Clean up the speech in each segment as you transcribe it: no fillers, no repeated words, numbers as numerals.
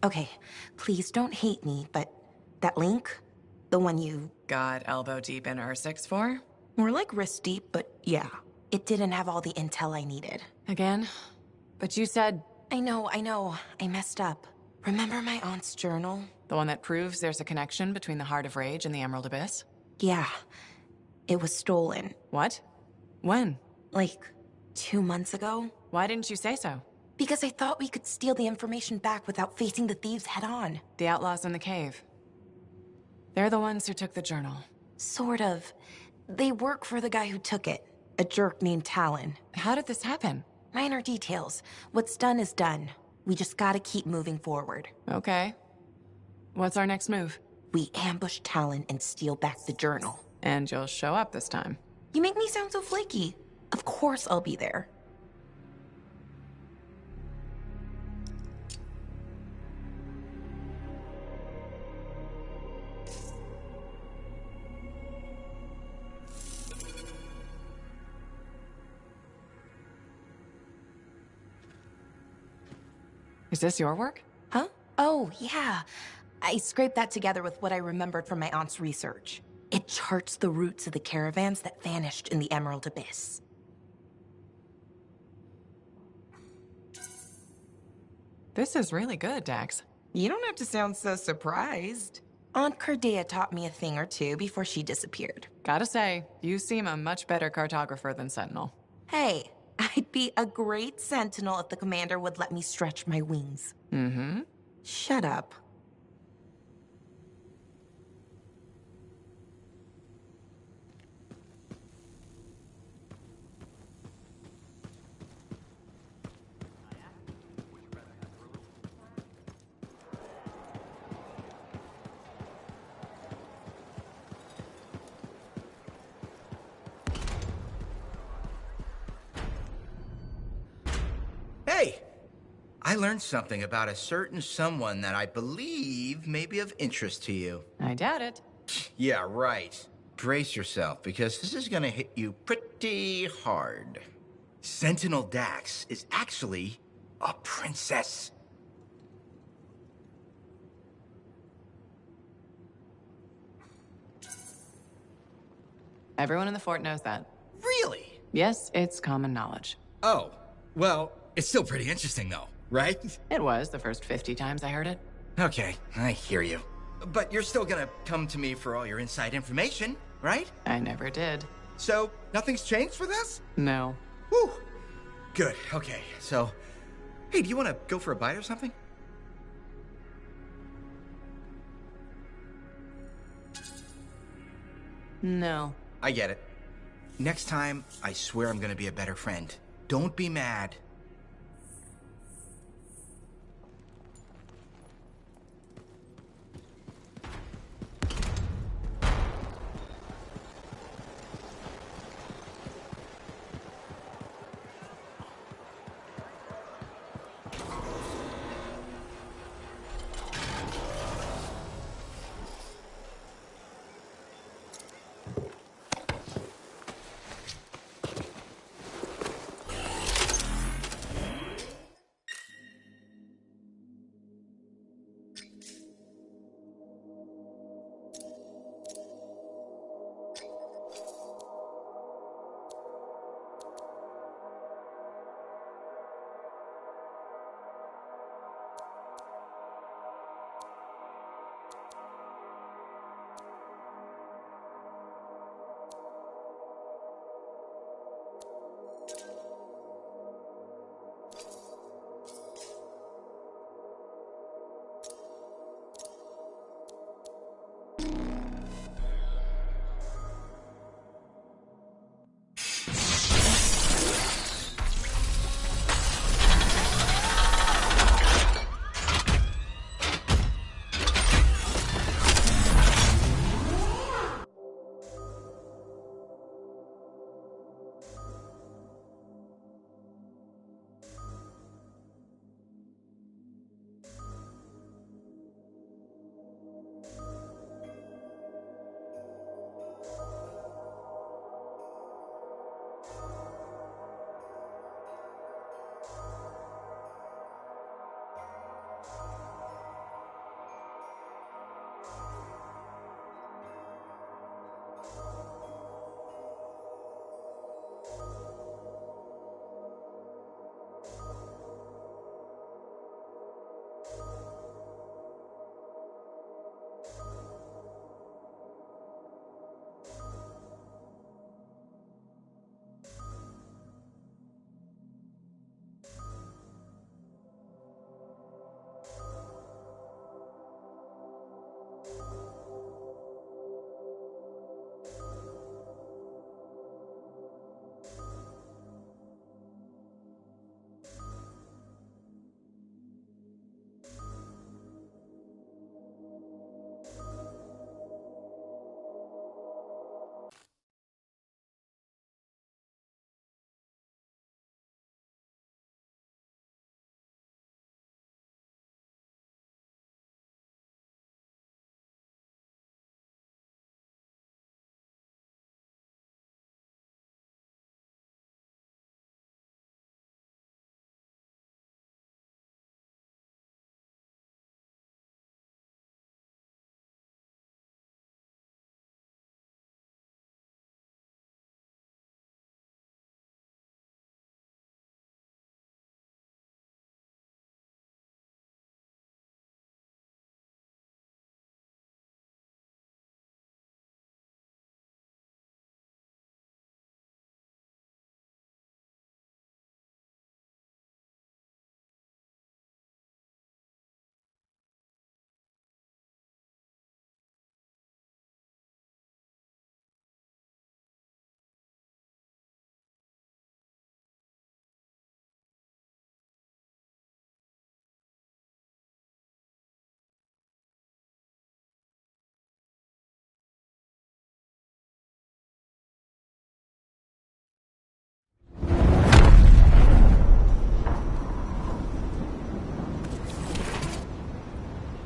Okay, please don't hate me, but that link, the one you Got elbow deep in Ursix for? more like wrist deep, but yeah, it didn't have all the intel I needed. Again? But you said... I know, I messed up. Remember my aunt's journal? The one that proves there's a connection between the Heart of Rage and the Emerald Abyss? Yeah, it was stolen. What? When? Like, 2 months ago? Why didn't you say so? Because I thought we could steal the information back without facing the thieves head on. The outlaws in the cave. They're the ones who took the journal. Sort of. They work for the guy who took it, a jerk named Talon. How did this happen? Minor details. What's done is done. We just gotta keep moving forward. Okay. What's our next move? We ambush Talon and steal back the journal. And you'll show up this time. You make me sound so flaky. Of course I'll be there. Is this your work? Huh? Oh, yeah. I scraped that together with what I remembered from my aunt's research. It charts the routes of the caravans that vanished in the Emerald Abyss. This is really good, Dax. You don't have to sound so surprised. Aunt Cordea taught me a thing or two before she disappeared. Gotta say, you seem a much better cartographer than Sentinel. Hey, I'd be a great sentinel if the commander would let me stretch my wings. Mm-hmm. Shut up. Hey! I learned something about a certain someone that I believe may be of interest to you. I doubt it. Yeah, right. Brace yourself, because this is gonna hit you pretty hard. Sentinel Dax is actually a princess. Everyone in the fort knows that. Really? Yes, it's common knowledge. Oh, well, it's still pretty interesting though, right? It was the first 50 times I heard it. Okay, I hear you. But you're still gonna come to me for all your inside information, right? I never did. So, nothing's changed for this? No. Whew. Good, okay. So, hey, do you want to go for a bite or something? No. I get it. Next time, I swear I'm gonna be a better friend. Don't be mad.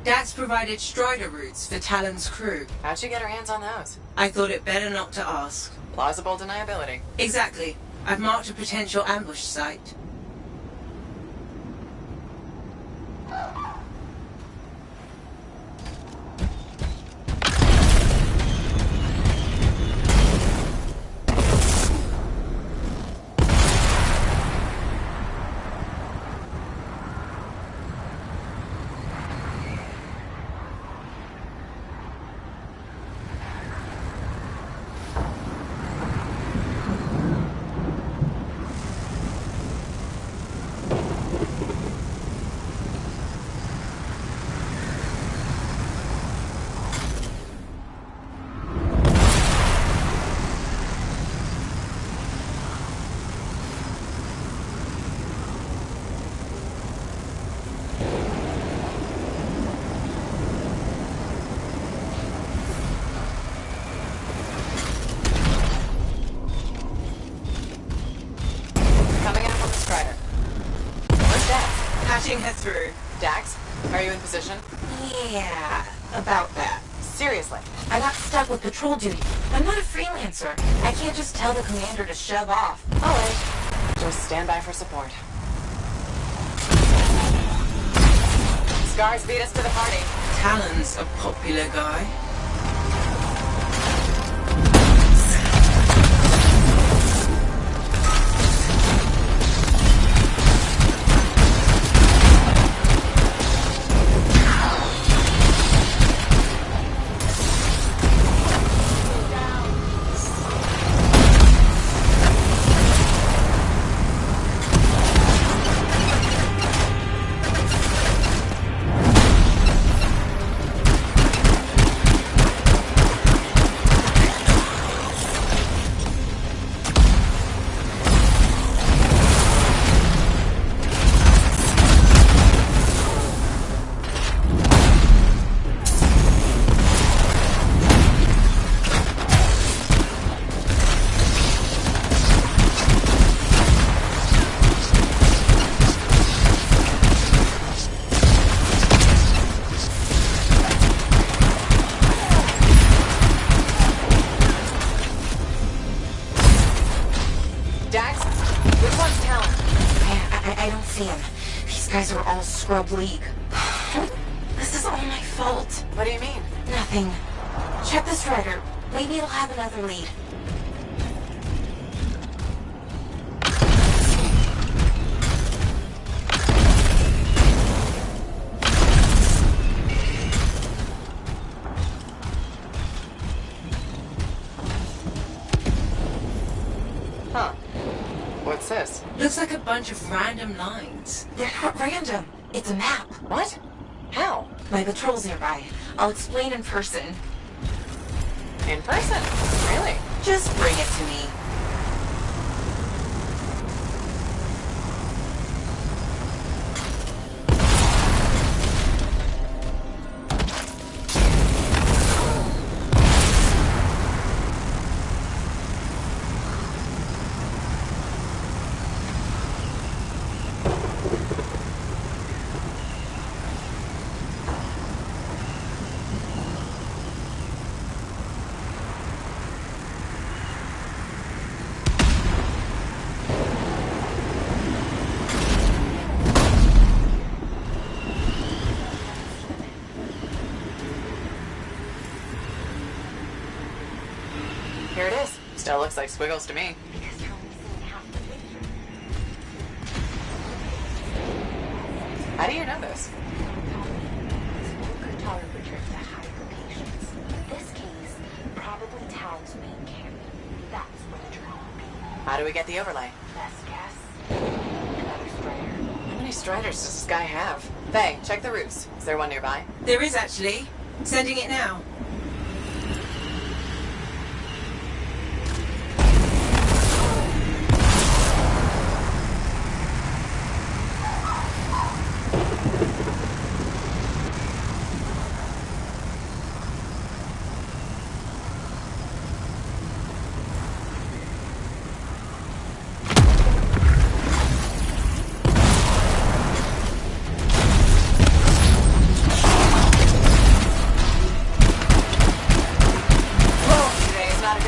Dax provided Strider routes for Talon's crew. How'd she get her hands on those? I thought it better not to ask. Plausible deniability. Exactly. I've marked a potential ambush site. Patching her through. Dax, are you in position? Yeah, about that. Seriously. I got stuck with patrol duty. I'm not a freelancer. I can't just tell the commander to shove off. All right. Just stand by for support. Scars beat us to the party. Talon's a popular guy. I don't see him. These guys are all scrub league. This is all my fault. What do you mean? Nothing. Check the Strider. Maybe it'll have another lead. Huh. What's this? Looks like a bunch of random lines. They're not random. It's a map. What? How? My patrol's nearby. I'll explain in person. In person? Really? Just bring it to me. Here it is. Still looks like squiggles to me. How do you know this? Could tolerate trips at high locations. In this case, probably Talon's main camp. That's where the drone will be. How do we get the overlay? Best guess? Another Strider. How many Striders does this guy have? Faye, check the roofs. Is there one nearby? There is actually. Sending it now.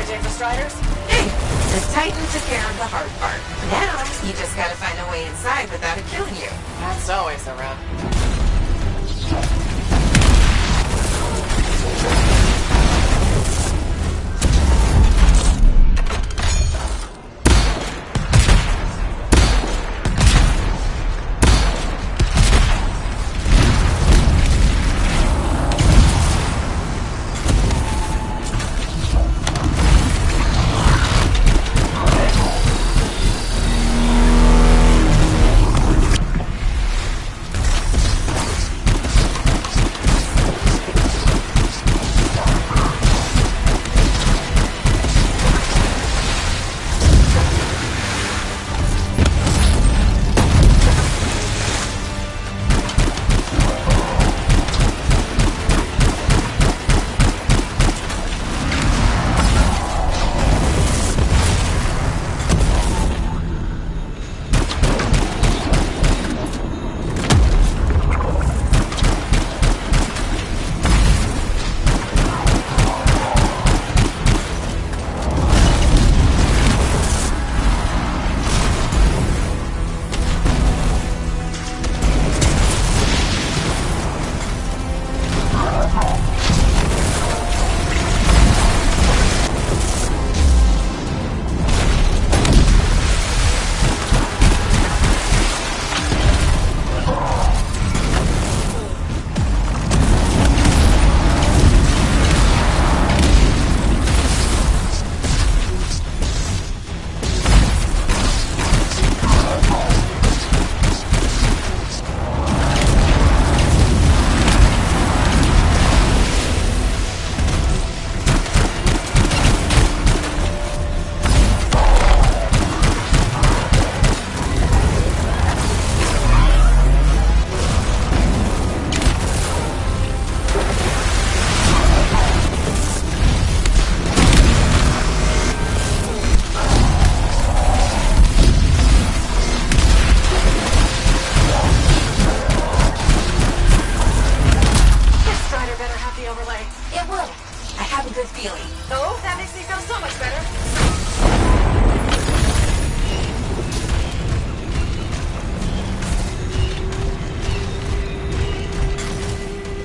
managing for Striders? Hey, the Titan took care of the hard part. Now, you just gotta find a way inside without it killing you. That's always the rub.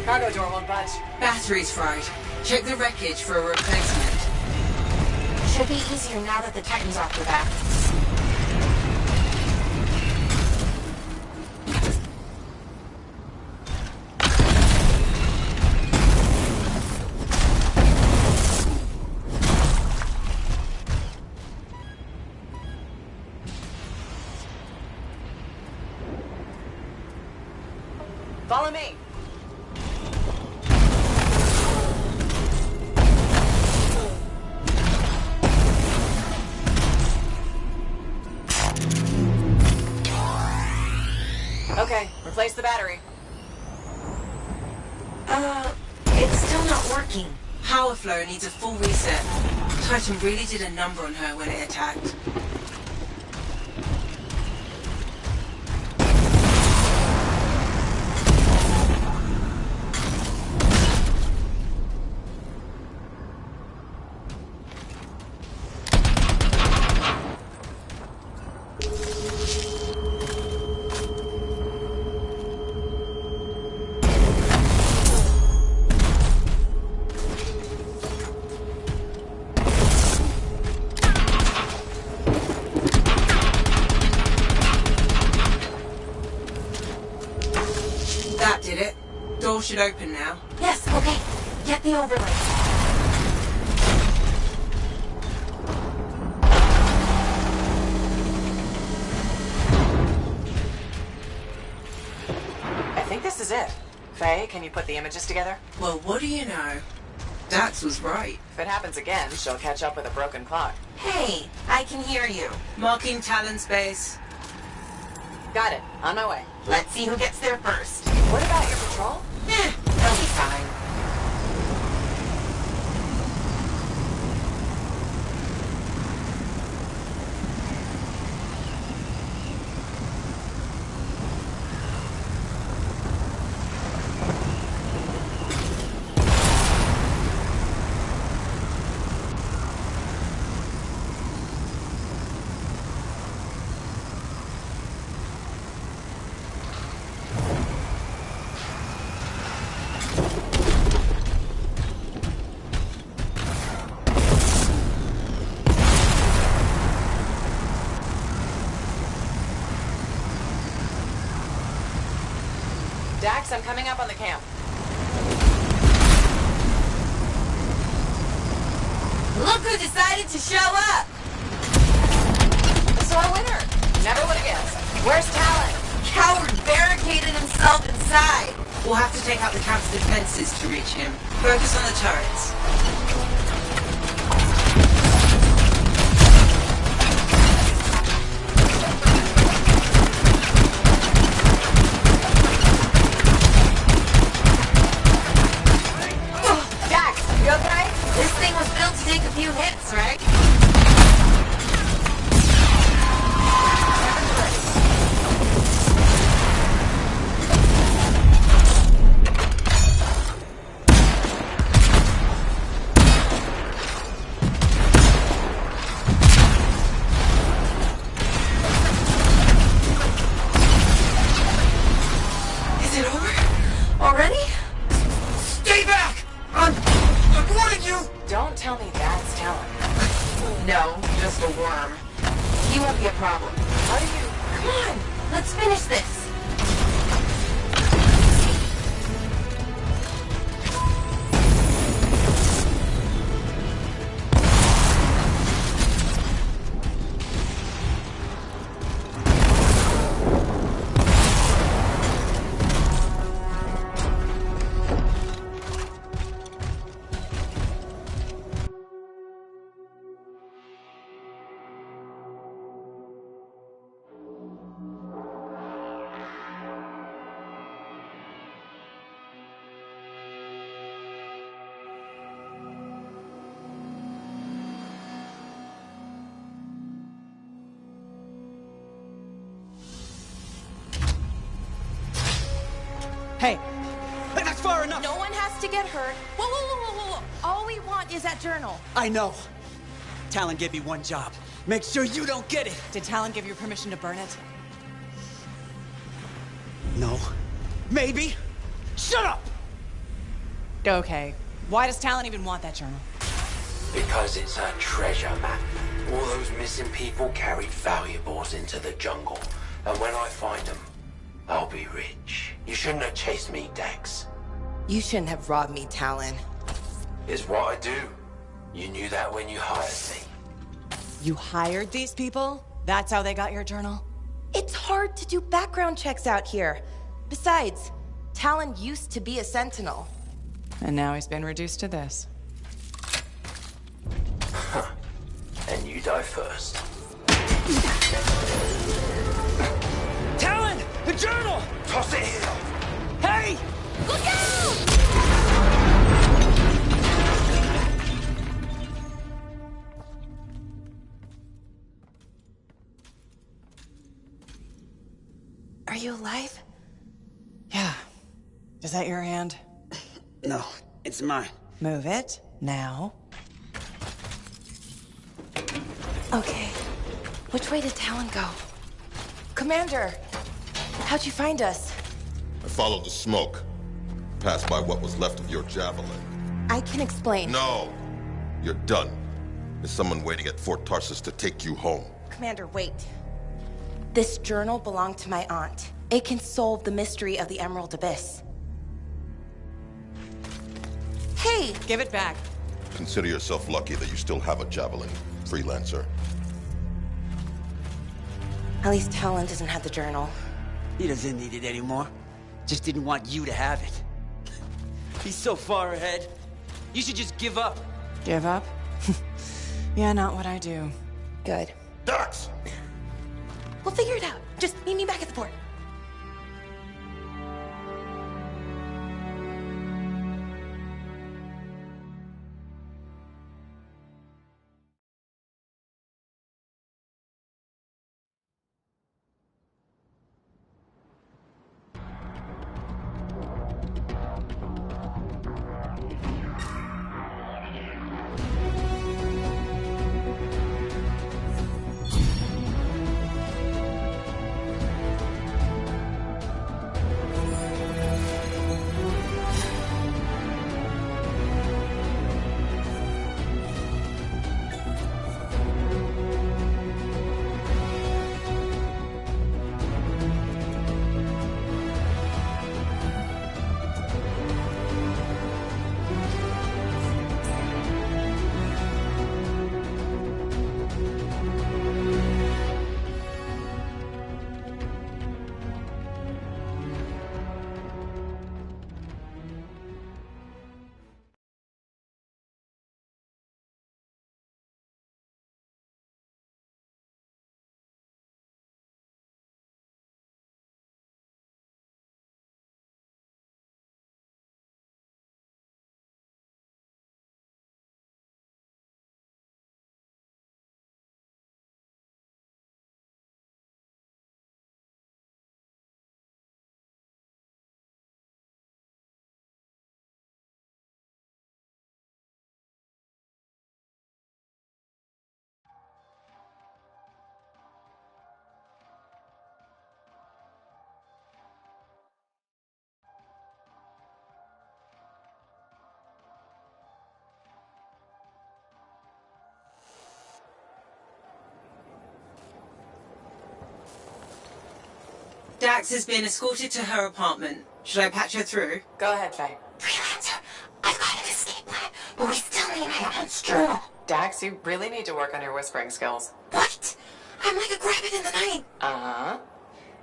Cargo door won't budge. Battery's fried. Check the wreckage for a replacement. Should be easier now that the Titan's off your back. Follow me. Okay, replace the battery. It's still not working. Power flow needs a full reset. Titan really did a number on her when it attacked. That did it. Door should open now. Yes, okay. Get the overlay. I think this is it. Faye, can you put the images together? Well, what do you know? Dax was right. If it happens again, she'll catch up with a broken clock. Hey, I can hear you. Marking Talon space. Got it. On my way. Let's see who gets there first. What about your patrol? They'll be fine. I'm coming up on the camp. Look who decided to show up! So a winner. Never would have guessed. Where's Talon? Coward barricaded himself inside. We'll have to take out the camp's defenses to reach him. Focus on the turrets. Jax, you okay? This thing was built to take a few hits, right? Is it over? Already? Stay back! I'm warning you! Don't tell me that's Talon. No, just a worm. He won't be a problem. How do you... Come on, let's finish this. Hey, that's far enough! No one has to get hurt. Whoa, whoa, whoa, whoa, whoa, whoa. All we want is that journal. I know. Talon gave me one job. Make sure you don't get it! Did Talon give you permission to burn it? No. Maybe? Shut up! Okay. Why does Talon even want that journal? Because it's a treasure map. All those missing people carried valuables into the jungle. And when I find them, I'll be rich. You shouldn't have chased me, Dex. You shouldn't have robbed me, Talon. It's what I do. You knew that when you hired me. You hired these people? That's how they got your journal? It's hard to do background checks out here. Besides, Talon used to be a sentinel. And now he's been reduced to this. And you die first. Talon! The journal! Toss it here! Hey! Look out! Are you alive? Yeah. Is that your hand? No, it's mine. Move it. Now. Okay. Which way did Talon go? Commander! How'd you find us? I followed the smoke. Passed by what was left of your javelin. I can explain. No! You're done. There's someone waiting at Fort Tarsus to take you home. Commander, wait. This journal belonged to my aunt. It can solve the mystery of the Emerald Abyss. Hey! Give it back. Consider yourself lucky that you still have a javelin, freelancer. At least Talon doesn't have the journal. He doesn't need it anymore. Just didn't want you to have it. He's so far ahead. You should just give up. Give up? Yeah, not what I do. Good. Dax! We'll figure it out. Just meet me back at the port. Dax has been escorted to her apartment. Should I patch her through? Go ahead, Faye. Freelancer, I've got an escape plan, but we still need my aunt's journal. Dax, you really need to work on your whispering skills. What? I'm like a rabbit in the night. Uh-huh.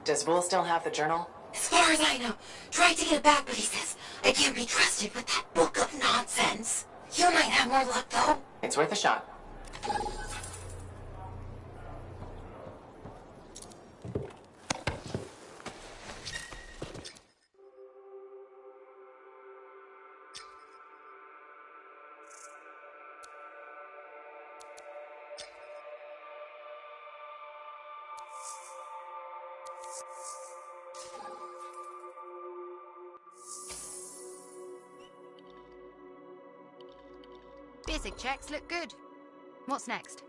Does Bull still have the journal? As far as I know, tried to get it back, but he says I can't be trusted with that book of nonsense. You might have more luck, though. It's worth a shot. Basic checks look good. What's next?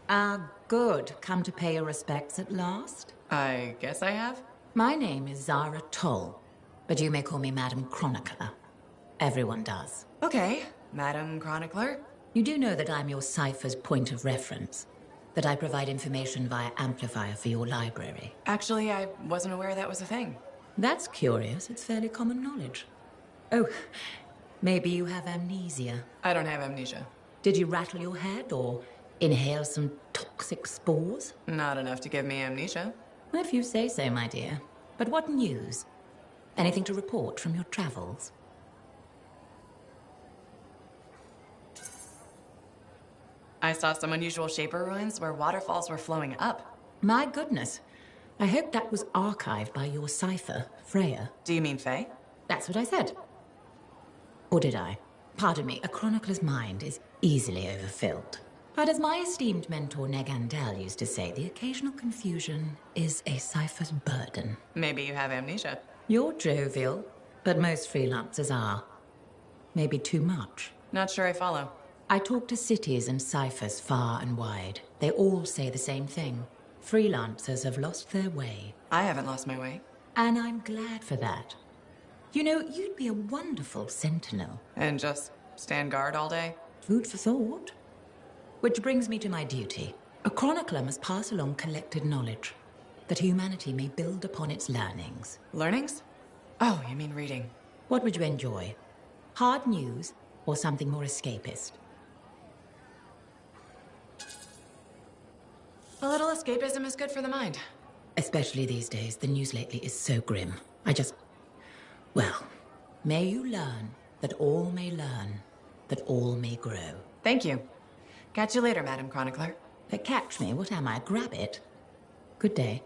Ah, good. Come to pay your respects at last? I guess I have. My name is Zara Toll, but you may call me Madam Chronicler. Everyone does. Okay, Madam Chronicler. You do know that I'm your cipher's point of reference, that I provide information via amplifier for your library. Actually, I wasn't aware that was a thing. That's curious. It's fairly common knowledge. Oh, maybe you have amnesia. I don't have amnesia. Did you rattle your head or inhale some toxic spores? Not enough to give me amnesia. If you say so, my dear. But what news? Anything to report from your travels? I saw some unusual shaper ruins where waterfalls were flowing up. My goodness. I hope that was archived by your cipher, Freya. Do you mean Faye? That's what I said. Or did I? Pardon me, a chronicler's mind is easily overfilled. But as my esteemed mentor Negandel used to say, the occasional confusion is a cipher's burden. Maybe you have amnesia. You're jovial, but most freelancers are. Maybe too much. Not sure I follow. I talk to cities and ciphers far and wide. They all say the same thing. Freelancers have lost their way. I haven't lost my way. And I'm glad for that. You know, you'd be a wonderful sentinel. And just stand guard all day? Food for thought. Which brings me to my duty. A chronicler must pass along collected knowledge, that humanity may build upon its learnings. Learnings? Oh, you mean reading. What would you enjoy? Hard news or something more escapist? A little escapism is good for the mind. Especially these days, the news lately is so grim. Well, may you learn that all may learn, that all may grow. Thank you. Catch you later, Madam Chronicler. But catch me, what am I? Grab it. Good day.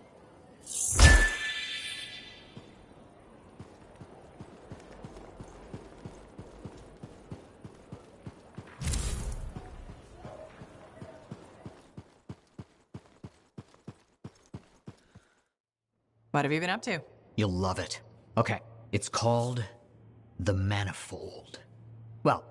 What have you been up to? You'll love it. Okay, it's called the Manifold. Well,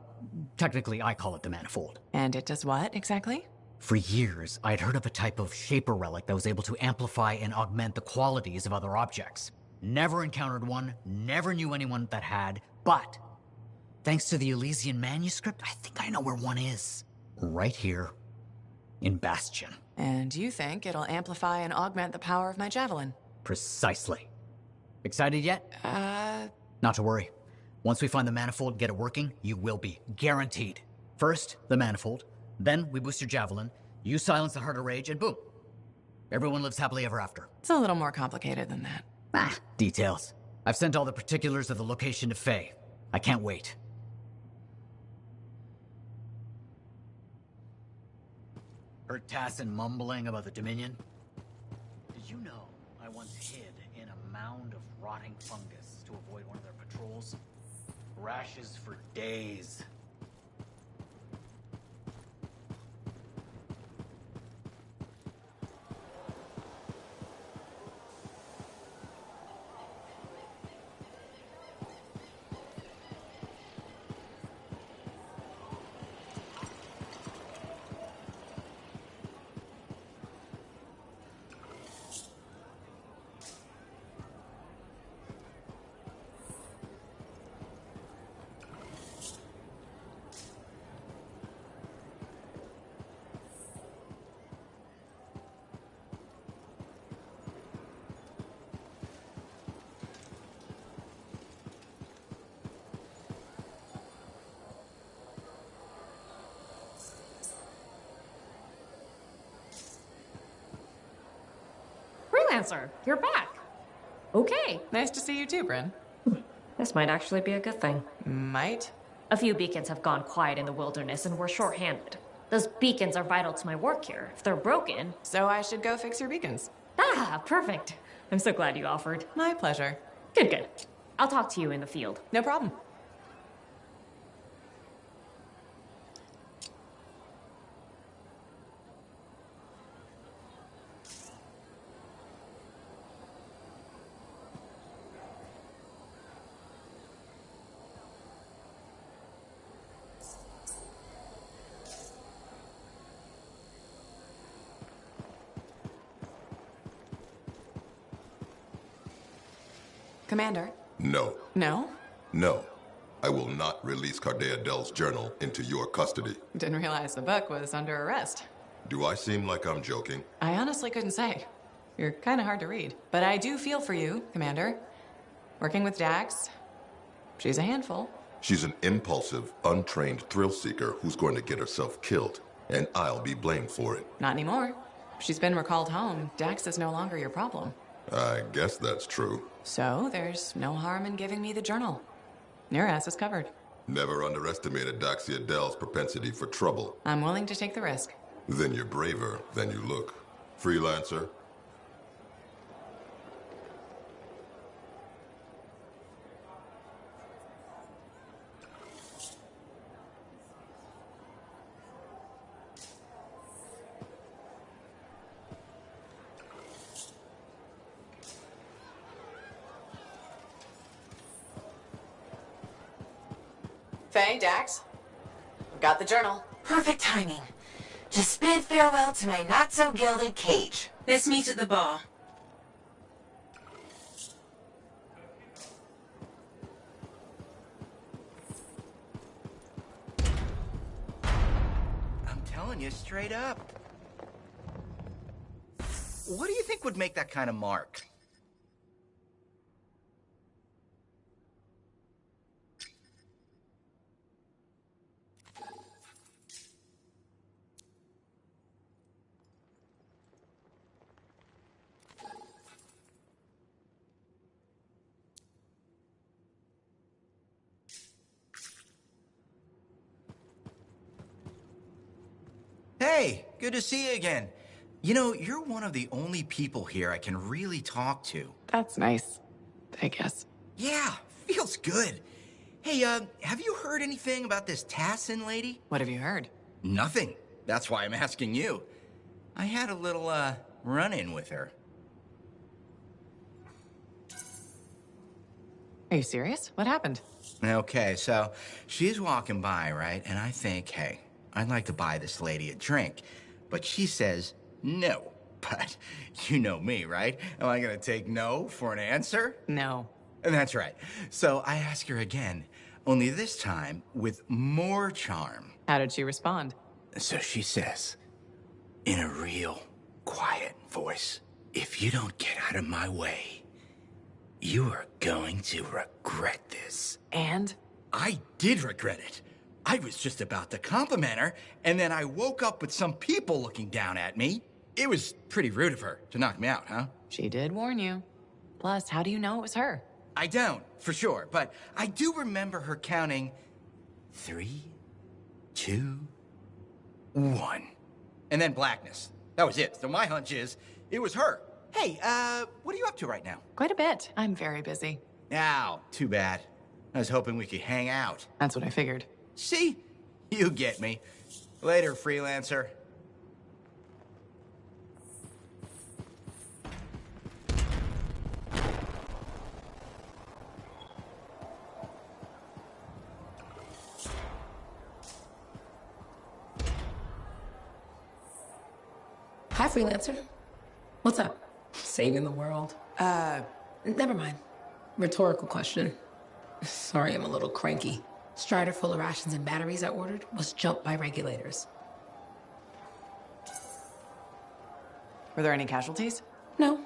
technically I call it the Manifold. And it does what, exactly? For years, I'd heard of a type of shaper relic that was able to amplify and augment the qualities of other objects. Never encountered one, never knew anyone that had, but thanks to the Elysian manuscript, I think I know where one is. Right here in Bastion. And you think it'll amplify and augment the power of my javelin? Precisely. Excited yet? Not to worry. Once we find the Manifold and get it working, you will be. Guaranteed. First, the Manifold. Then, we boost your javelin. You silence the Heart of Rage, and boom. Everyone lives happily ever after. It's a little more complicated than that. Details. I've sent all the particulars of the location to Faye. I can't wait. Heard Tassin mumbling about the Dominion? Did you know I once hid in a mound of rotting fungus to avoid one of their patrols? Rashes for days. Freelancer, you're back. Okay. Nice to see you too, Bryn. This might actually be a good thing. Might? A few beacons have gone quiet in the wilderness and we're short-handed. Those beacons are vital to my work here. If they're broken... So I should go fix your beacons. Ah, perfect. I'm so glad you offered. My pleasure. Good, good. I'll talk to you in the field. No problem. Commander? No. No? No. I will not release Cardea Dell's journal into your custody. Didn't realize the book was under arrest. Do I seem like I'm joking? I honestly couldn't say. You're kind of hard to read. But I do feel for you, Commander. Working with Dax, she's a handful. She's an impulsive, untrained thrill seeker who's going to get herself killed, and I'll be blamed for it. Not anymore. She's been recalled home. Dax is no longer your problem. I guess that's true. So there's no harm in giving me the journal. Your ass is covered. Never underestimated Daxia Dell's propensity for trouble. I'm willing to take the risk. Then you're braver than you look. Freelancer? Faye, Dax, got the journal. Perfect timing. Just bid farewell to my not-so-gilded cage. Let's meet at the bar. I'm telling you straight up. What do you think would make that kind of mark? Hey, good to see you again. You know, you're one of the only people here I can really talk to. That's nice, I guess. Yeah, feels good. Hey, have you heard anything about this Tassin lady? What have you heard? Nothing. That's why I'm asking you. I had a little, run-in with her. Are you serious? What happened? Okay, so she's walking by, right? And I think, hey, I'd like to buy this lady a drink. But she says no. But you know me, right? Am I gonna take no for an answer? No. And that's right. So I ask her again, only this time with more charm. How did she respond? So she says, in a real quiet voice, if you don't get out of my way, you are going to regret this. And? I did regret it. I was just about to compliment her, and then I woke up with some people looking down at me. It was pretty rude of her to knock me out, huh? She did warn you. Plus, how do you know it was her? I don't, for sure, but I do remember her counting 3, 2, 1. And then blackness. That was it. So my hunch is, it was her. Hey, what are you up to right now? Quite a bit. I'm very busy. Ow, too bad. I was hoping we could hang out. That's what I figured. See? You get me. Later, freelancer. Hi, freelancer. What's up? Saving the world? Never mind. Rhetorical question. Sorry, I'm a little cranky. Strider full of rations and batteries I ordered was jumped by regulators. Were there any casualties? No.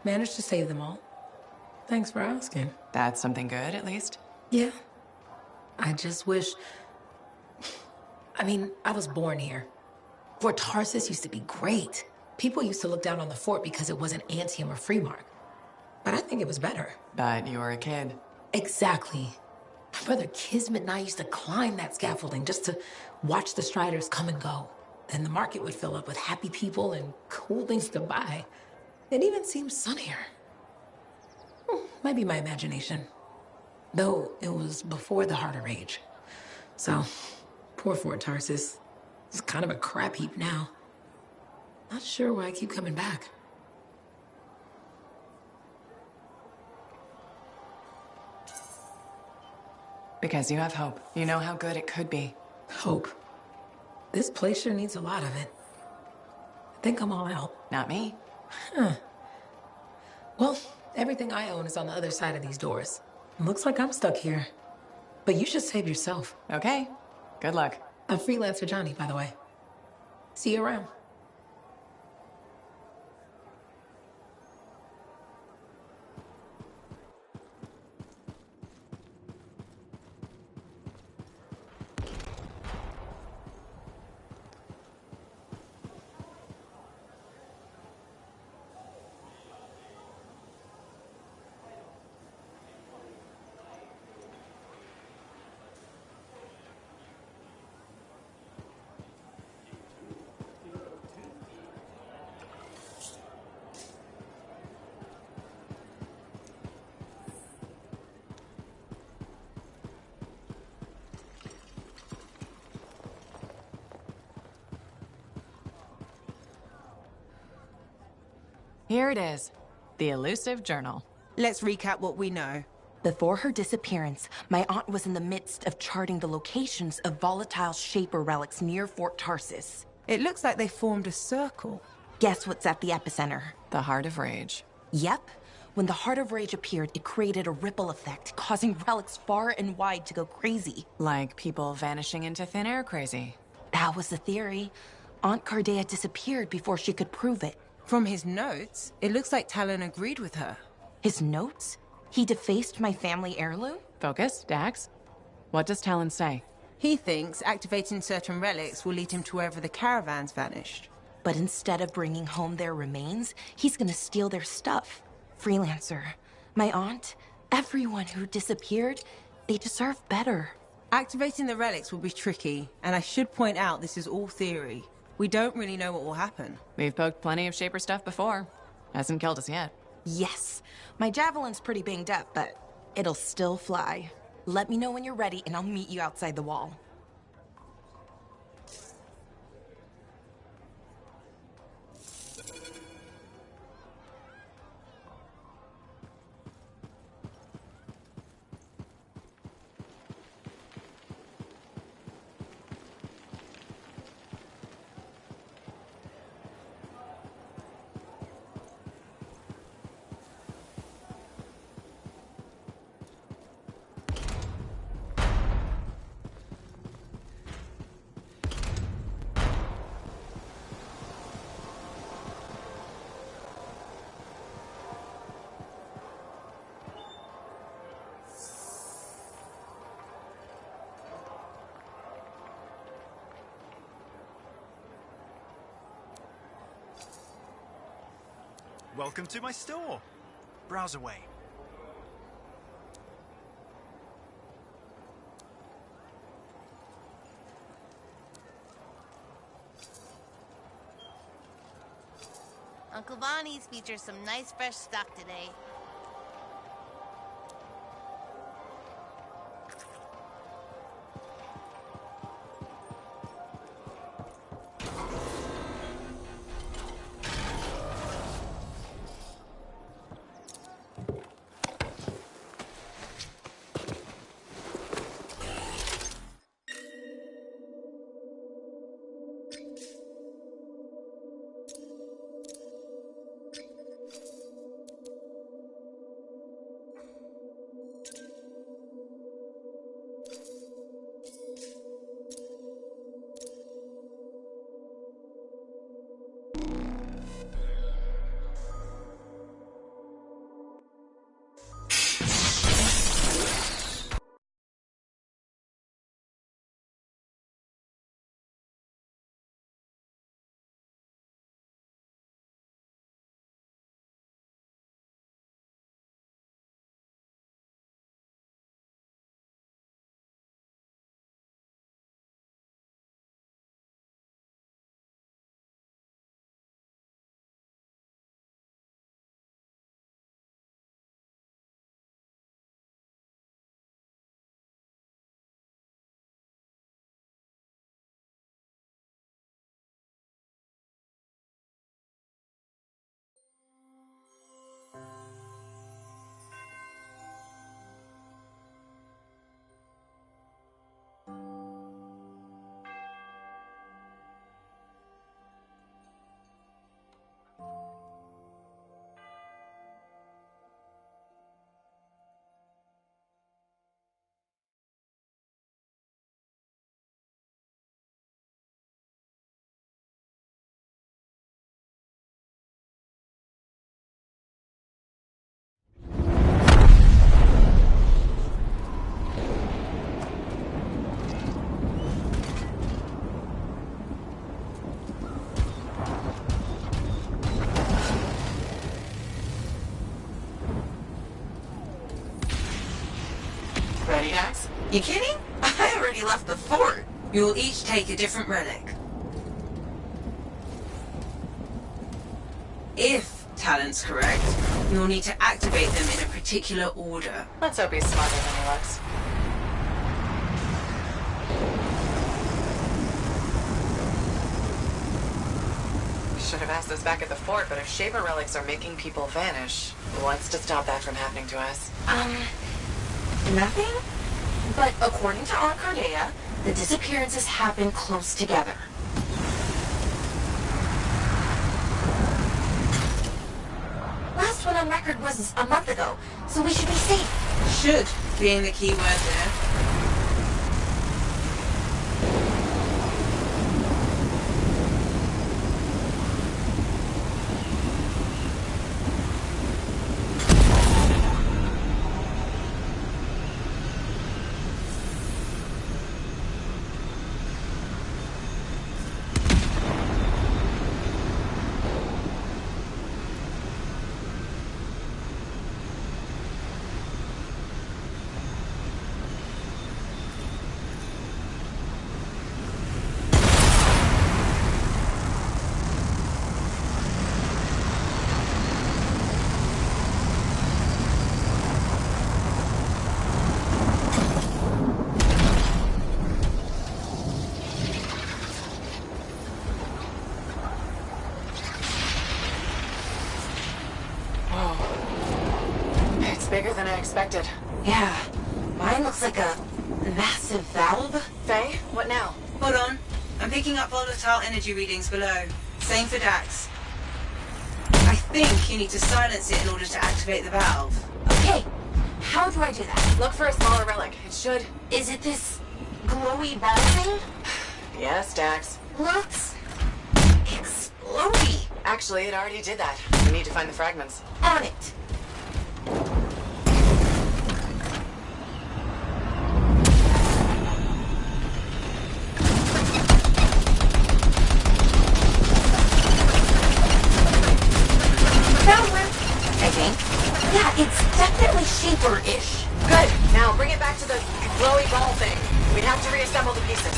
Managed to save them all. Thanks for asking. That's something good, at least. Yeah. I just wish... I mean, I was born here. Fort Tarsus used to be great. People used to look down on the fort because it wasn't Anthem or Freemark. But I think it was better. But you were a kid. Exactly. My brother Kismet and I used to climb that scaffolding just to watch the Striders come and go. Then the market would fill up with happy people and cool things to buy. It even seemed sunnier. Might be my imagination. Though it was before the Heart of Rage. So, poor Fort Tarsus. It's kind of a crap heap now. Not sure why I keep coming back. Because you have hope. You know how good it could be. Hope. This place sure needs a lot of it. I think I'm all out. Not me. Huh. Well, Everything I own is on the other side of these doors. Looks like I'm stuck here. But you should save yourself. Okay. Good luck. I'm freelancer Johnny, by the way. See you around. Here it is. The elusive journal. Let's recap what we know. Before her disappearance, my aunt was in the midst of charting the locations of volatile Shaper relics near Fort Tarsis. It looks like they formed a circle. Guess what's at the epicenter? The Heart of Rage. Yep. When the Heart of Rage appeared, it created a ripple effect, causing relics far and wide to go crazy. Like people vanishing into thin air crazy. That was the theory. Aunt Cardea disappeared before she could prove it. From his notes, it looks like Talon agreed with her. His notes? He defaced my family heirloom? Focus, Dax. What does Talon say? He thinks activating certain relics will lead him to wherever the caravans vanished. But instead of bringing home their remains, he's gonna steal their stuff. Freelancer, my aunt, everyone who disappeared, they deserve better. Activating the relics will be tricky, and I should point out this is all theory. We don't really know what will happen. We've poked plenty of Shaper stuff before. Hasn't killed us yet. Yes. My javelin's pretty banged up, but it'll still fly. Let me know when you're ready, and I'll meet you outside the wall. Welcome to my store. Browse away. Uncle Bonnie's features some nice fresh stock today. You kidding? I already left the fort. You'll each take a different relic. If talent's correct, you'll need to activate them in a particular order. Let's hope he's smarter than he looks. Should have asked this back at the fort, but if Shaper relics are making people vanish, what's to stop that from happening to us? Nothing? But according to Aunt Cardea, the disappearances happen close together. Last one on record was a month ago, so we should be safe. Should being the key word there. Bigger than I expected. Yeah. Mine looks like a massive valve. Faye, what now? Hold on. I'm picking up volatile energy readings below. Same for Dax. I think you need to silence it in order to activate the valve. Okay. How do I do that? Look for a smaller relic. It should... Is it this glowy ball thing? Yes, Dax. Looks... explodey. Actually, it already did that. We need to find the fragments. On it. I think. Yeah, it's definitely Shaper-ish. Good. Now bring it back to the glowy ball thing. We'd have to reassemble the pieces.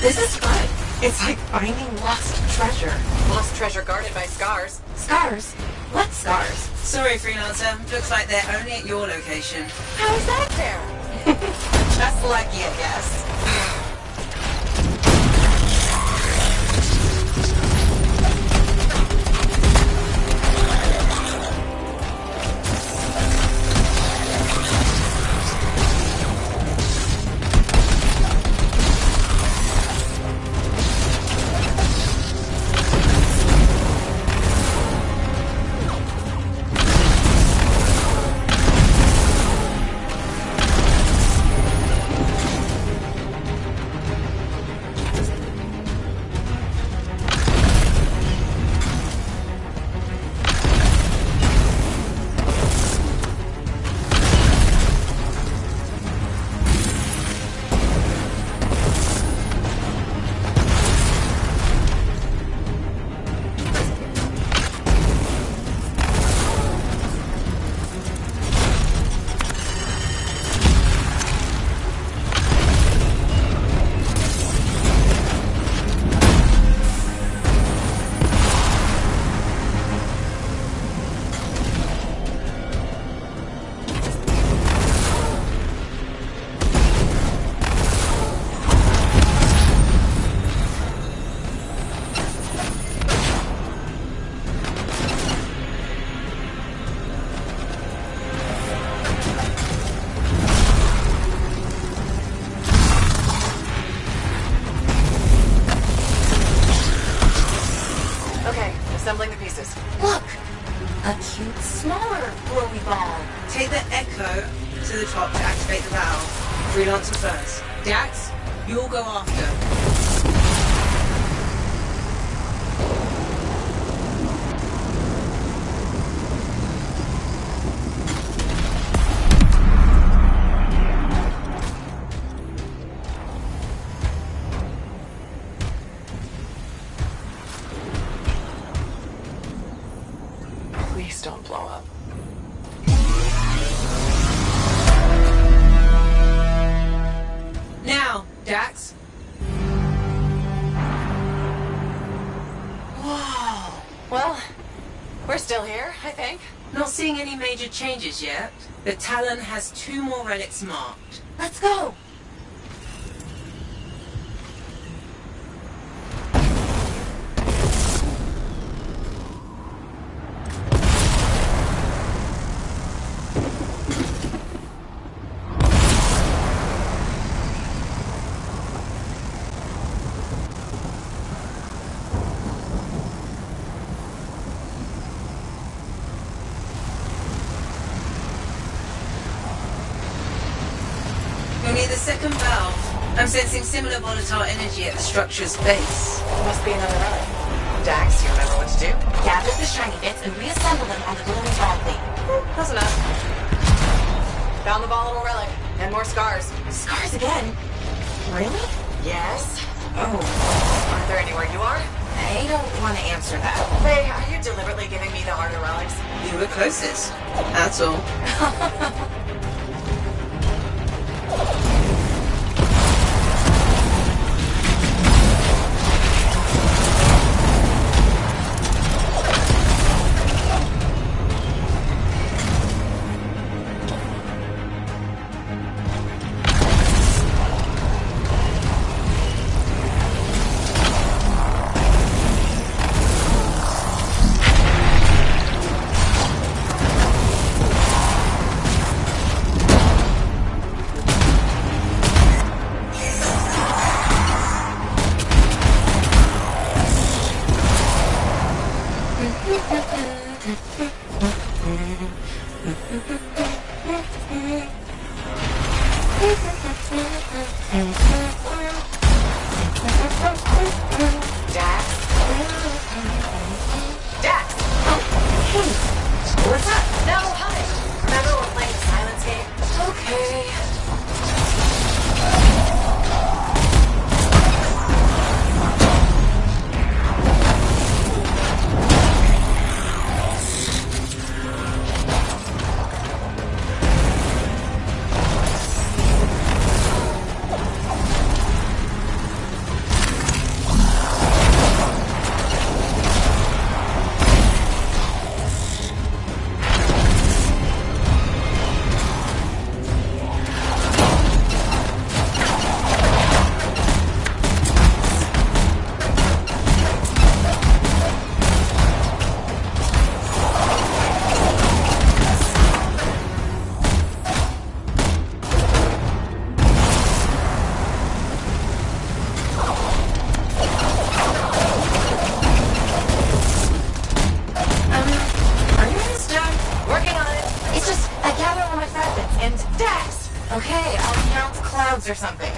This is fun. It's like finding lost treasure. Lost treasure guarded by scars. Scars? What scars? Sorry, Freelancer. Looks like they're only at your location. How is that fair? Just lucky, I guess. the top to activate the valve. Freelancer first. Dax, you'll go after. Please don't blow up. Now, Dax. Whoa. Well, we're still here, I think. Not seeing any major changes yet. The Talon has 2 more relics marked. Let's go! You're near the second valve. I'm sensing similar volatile energy at the structure's base. Must be another relic. Dax, you remember what to do? Gather the shiny bits and reassemble them on the glowing valve thing. Close enough. Found the volatile relic. And more scars. Scars again? Really? Yes. Oh. Aren't there anywhere you are? I don't want to answer that. Hey, are you deliberately giving me the harder relics? You were closest. That's all. Okay, I'll count clouds or something.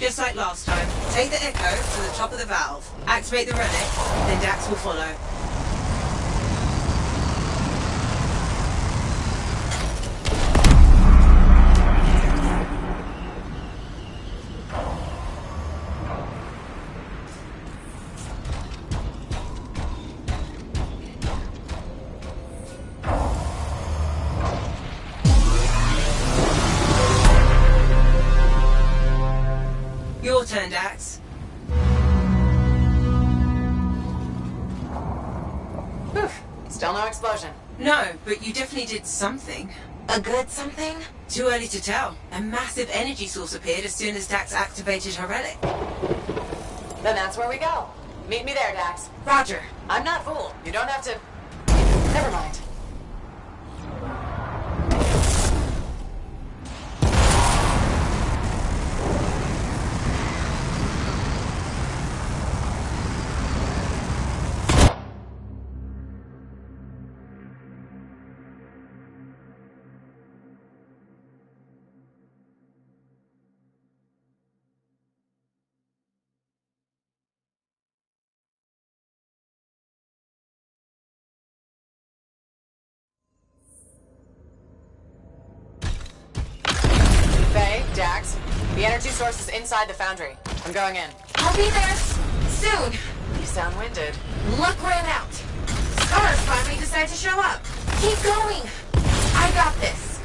Just like last time, take the Echo to the top of the valve, activate the relic, then Dax will follow. Your turn, Dax. Oof. Still no explosion. No, but you definitely did something. A good something? Too early to tell. A massive energy source appeared as soon as Dax activated her relic. Then that's where we go. Meet me there, Dax. Roger. I'm not fooled. You don't have to... Never mind. Dax, the energy source is inside the foundry. I'm going in. I'll be there soon. You sound winded. Luck ran out. Stars finally decided to show up. Keep going. I got this.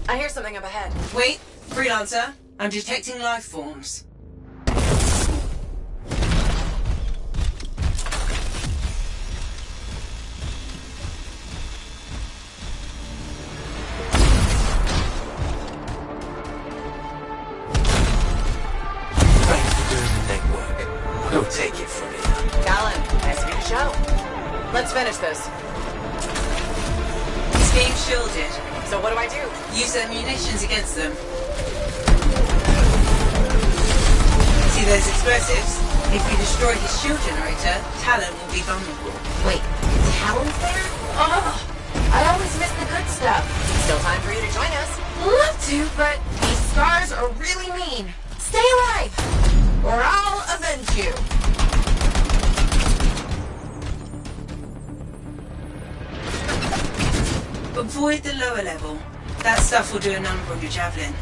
I hear something up ahead. Wait, Freelancer. I'm detecting life forms. We'll take it from here. Callan, nice of you to show. Let's finish this. It's being shielded. So what do I do? Use their munitions against them. See those explosives? If you destroy his shield generator, Talon will be vulnerable. Wait, Talon's there? Oh, I always miss the good stuff. Still time for you to join us. Love to, but these scars are really mean. Stay alive, or I'll avenge you. Avoid the lower level. That stuff will do a number on your javelin.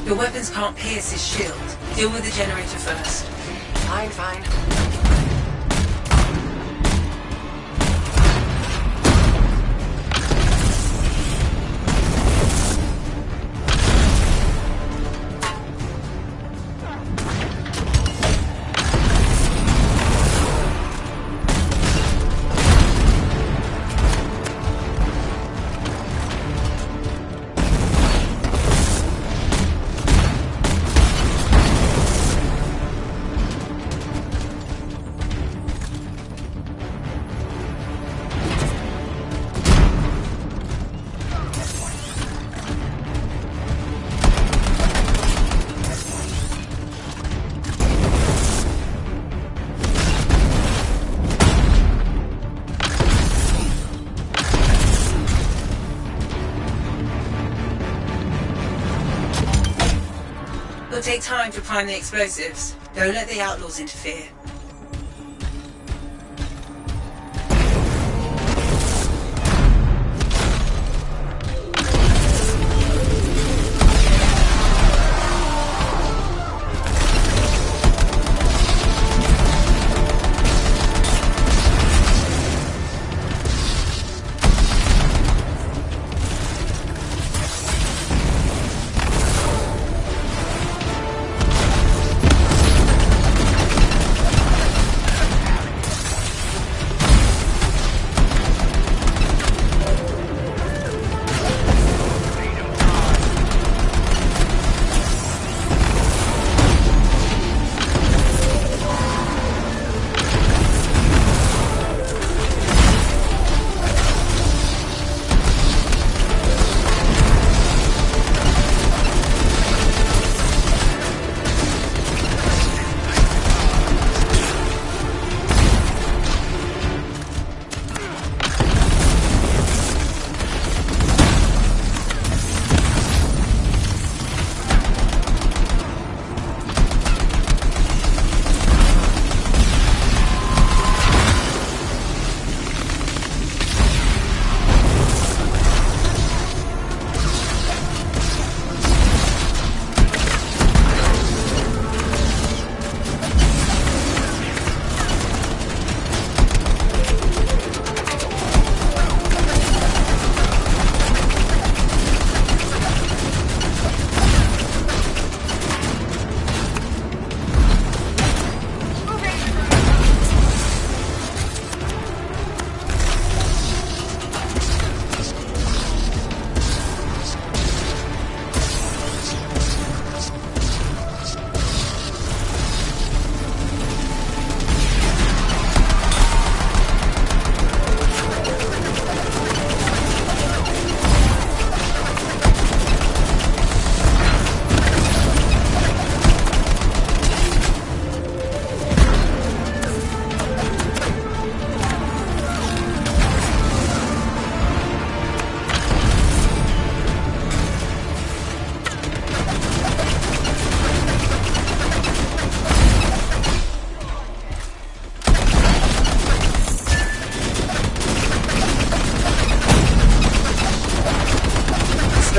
Your weapons can't pierce his shield. Deal with the generator first. Fine. It'll take time to prime the explosives. Don't let the outlaws interfere.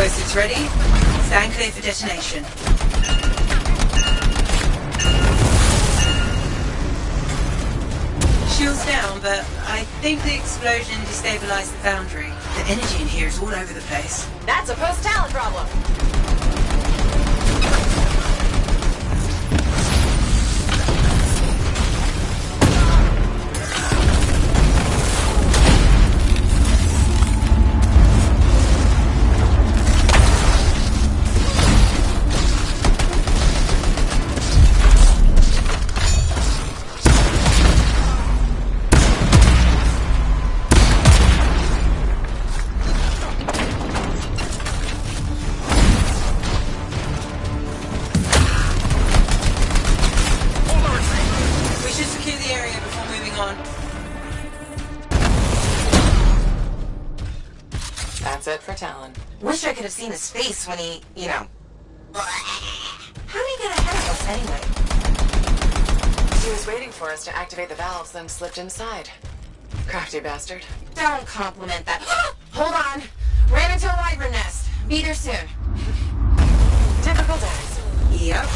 Explosives ready. Stand clear for detonation. Shields down, but I think the explosion destabilized the foundry. The energy in here is all over the place. That's a post-talent problem. That's it for Talon. Wish I could have seen his face when he, you know... How did he get ahead of us anyway? He was waiting for us to activate the valves, then slipped inside. Crafty bastard. Don't compliment that. Hold on. Ran into a wyvern nest. Be there soon. Typical Dax. Yep.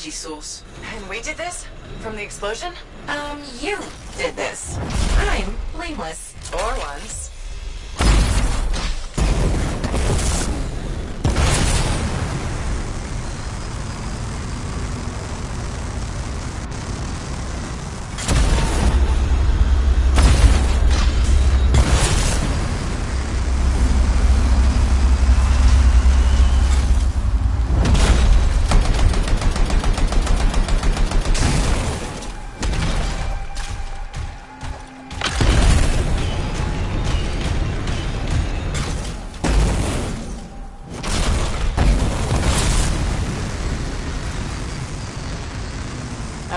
Source. And we did this? From the explosion? You did this. I'm blameless. For once.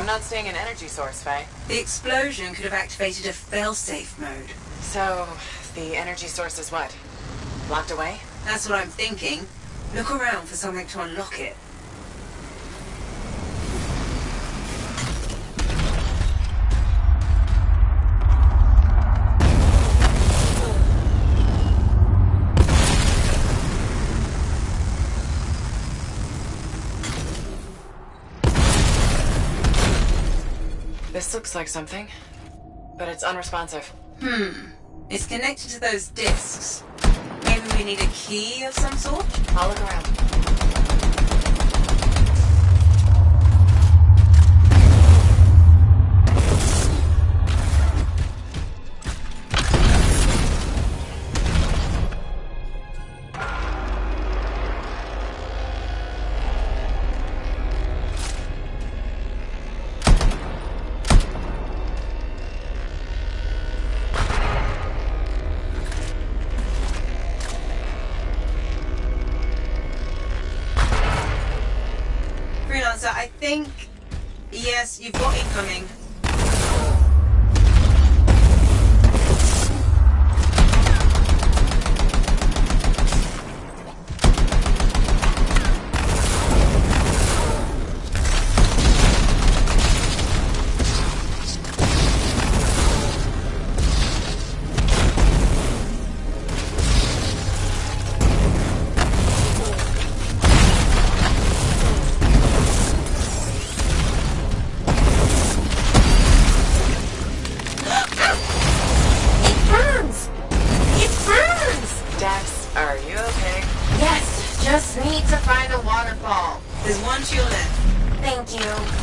Not seeing an energy source, Faye. The explosion could have activated a fail-safe mode. So, the energy source is what? Locked away? That's what I'm thinking. Look around for something to unlock it. This looks like something, but it's unresponsive. It's connected to those discs. Maybe we need a key of some sort? I'll look around. I think... Yes, you've got incoming. There's one to your left. Thank you.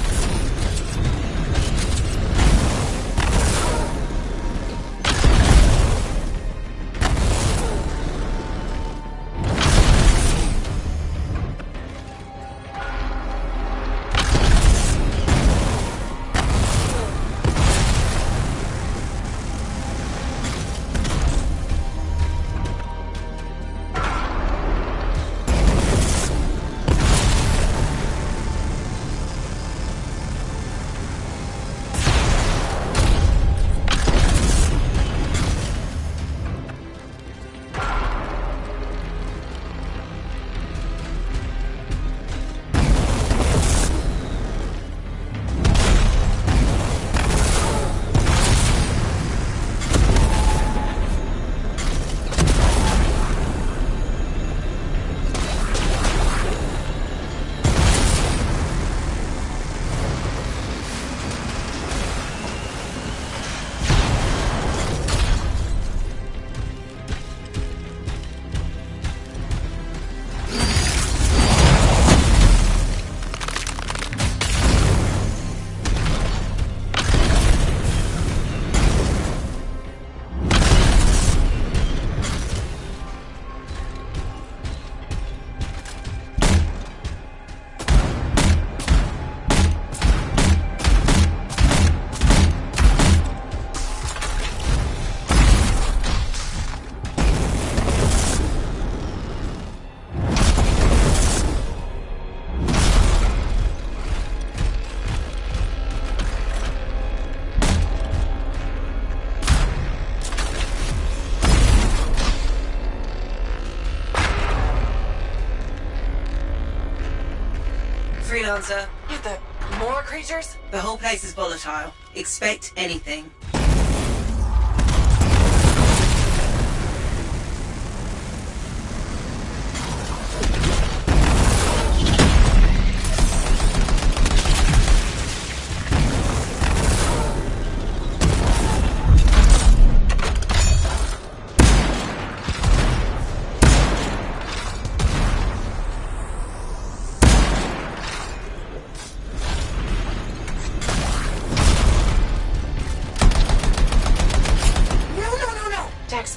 Freelancer. What the? More creatures? The whole place is volatile. Expect anything.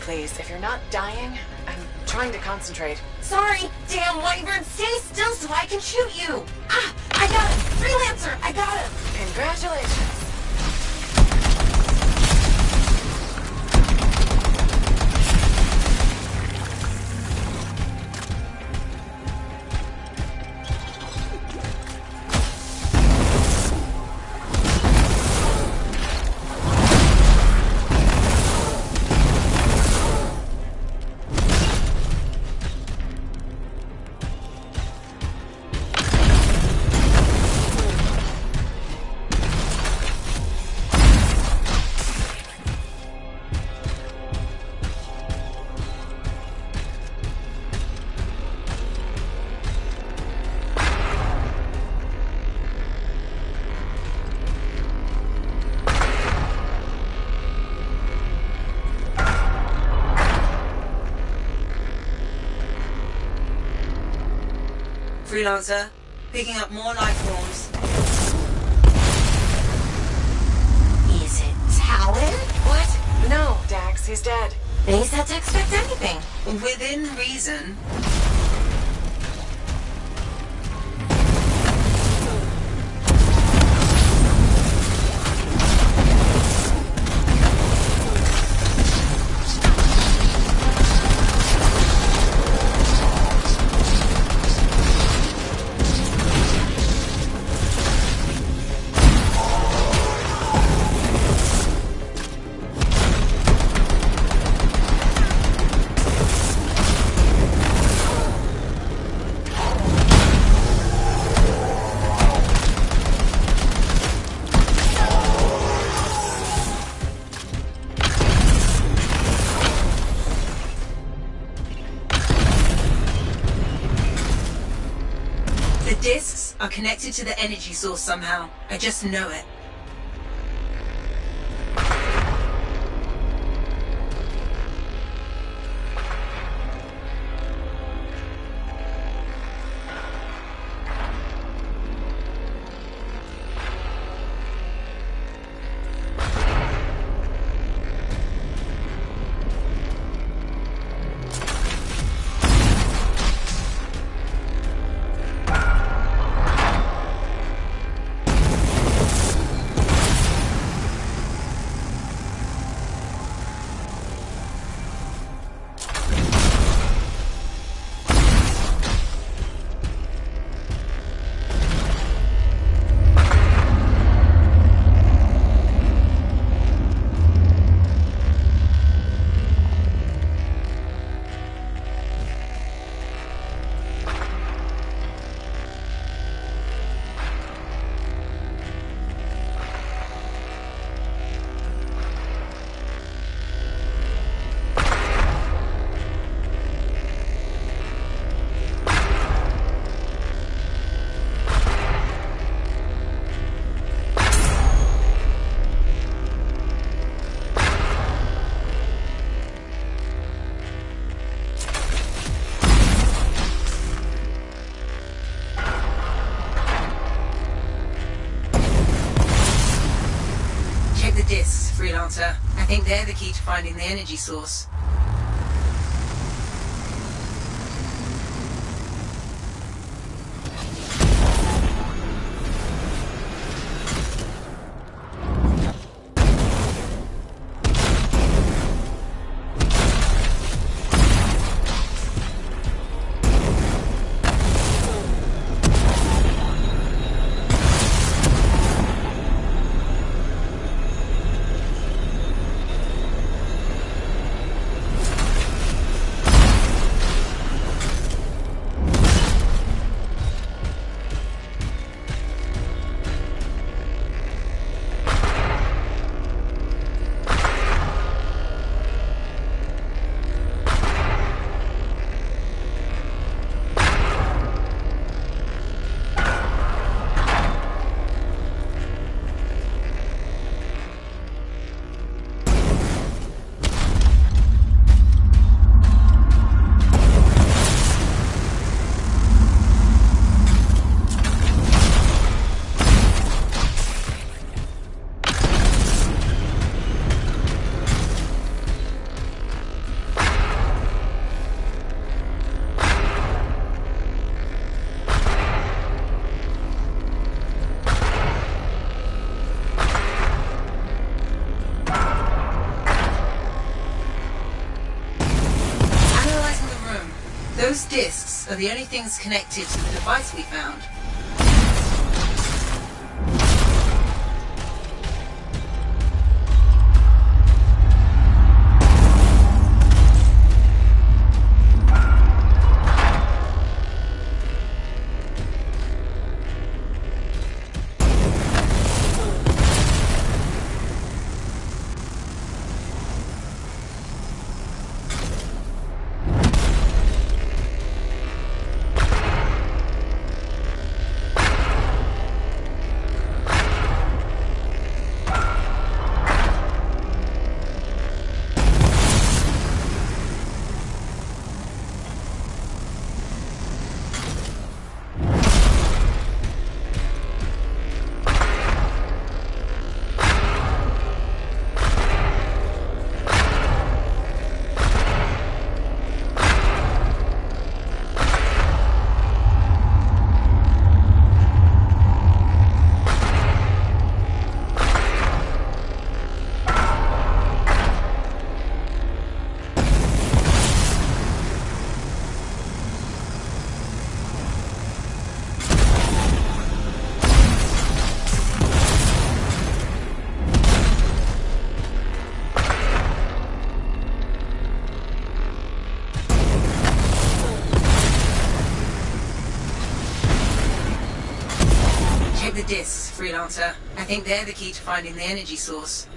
Please, if you're not dying, I'm trying to concentrate. Sorry, damn wyvern, stay still so I can shoot you. Ah, I got him. Freelancer, I got him. Congratulations. Freelancer, picking up more life forms. Is it Talon? What? No, Dax, he's dead. They said to expect anything. Within reason. The discs are connected to the energy source somehow. I just know it. Discs, Freelancer. I think they're the key to finding the energy source. Those discs are the only things connected to the device we found. The discs, Freelancer. I think they're the key to finding the energy source.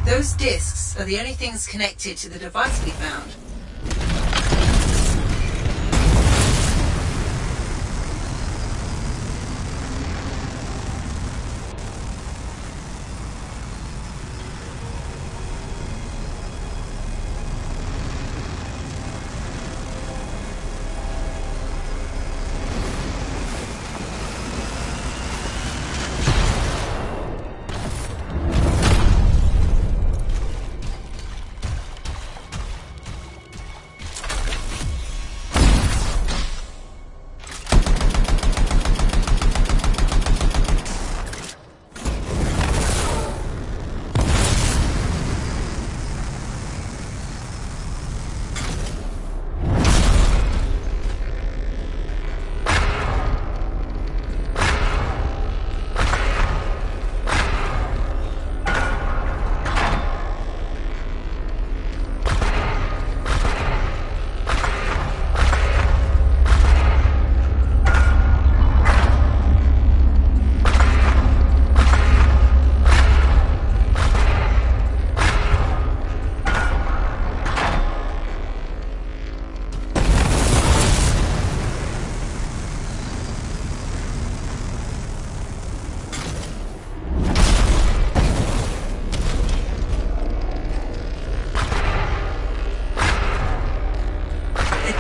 Those discs are the only things connected to the device we found.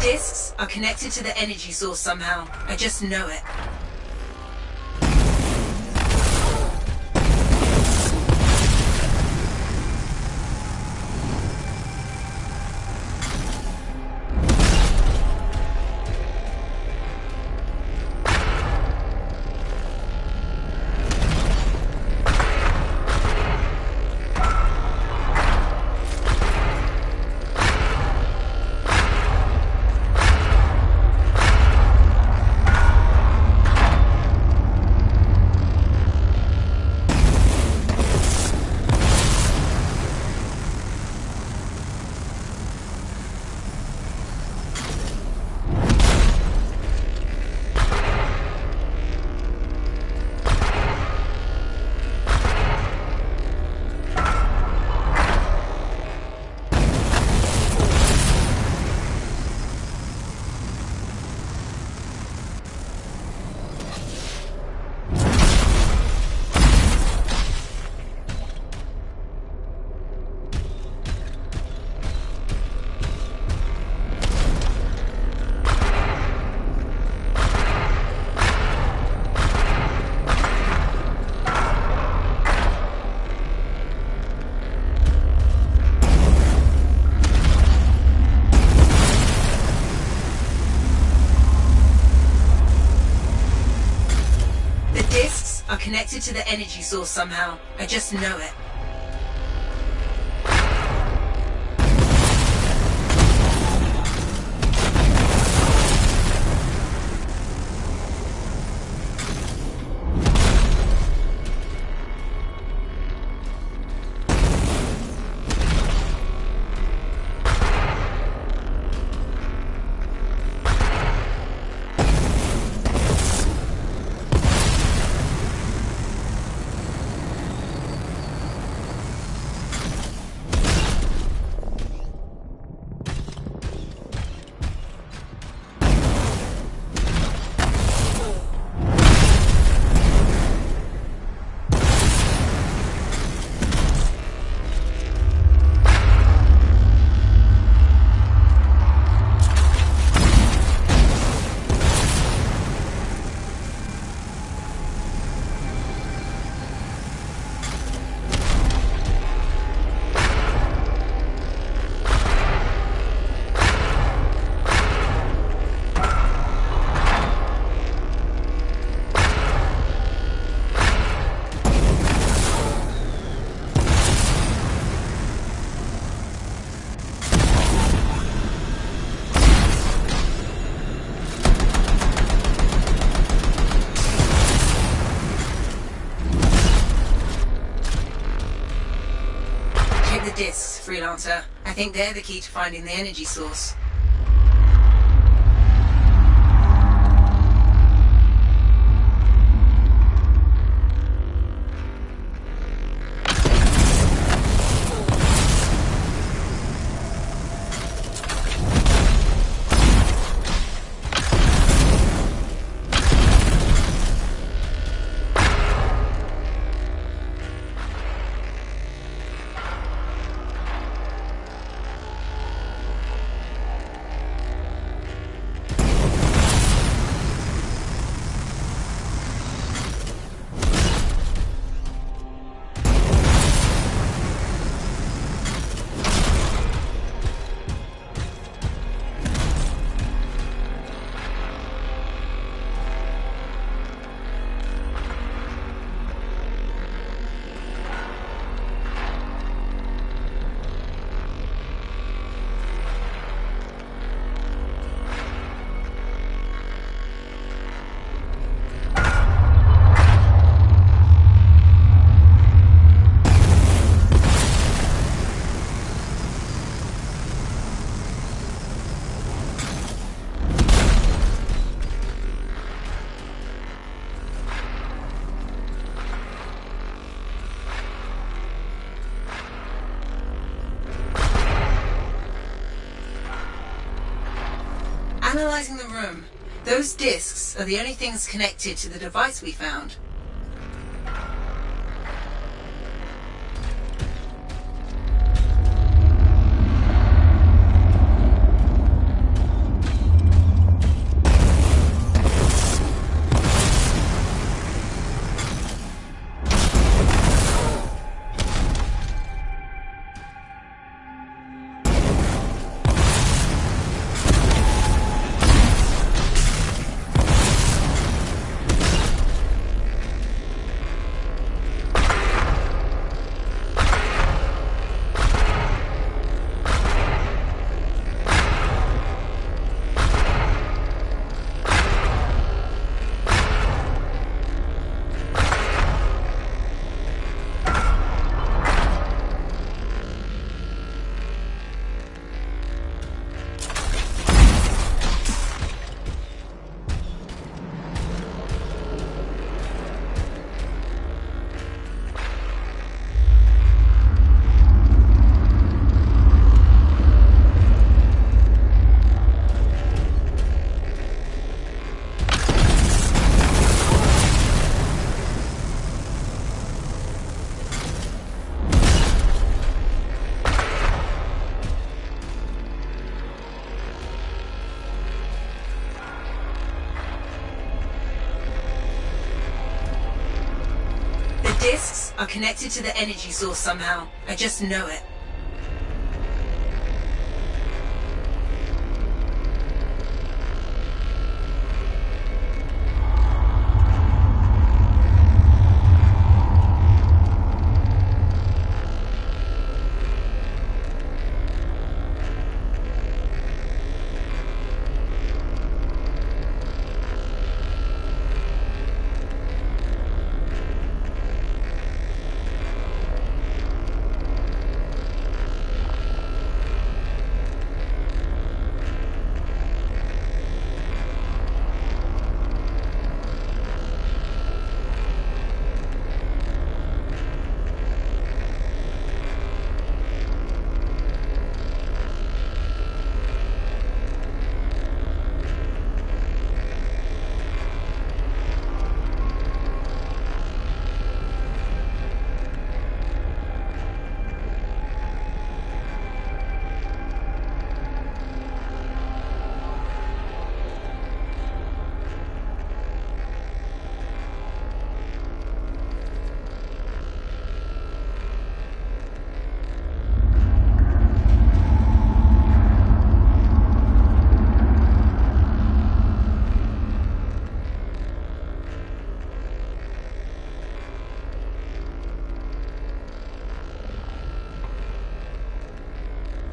Discs are connected to the energy source somehow. I just know it. connected to the energy source somehow. I just know it. Discs, Freelancer. I think they're the key to finding the energy source. Analyzing the room, those discs are the only things connected to the device we found. Discs are connected to the energy source somehow. I just know it.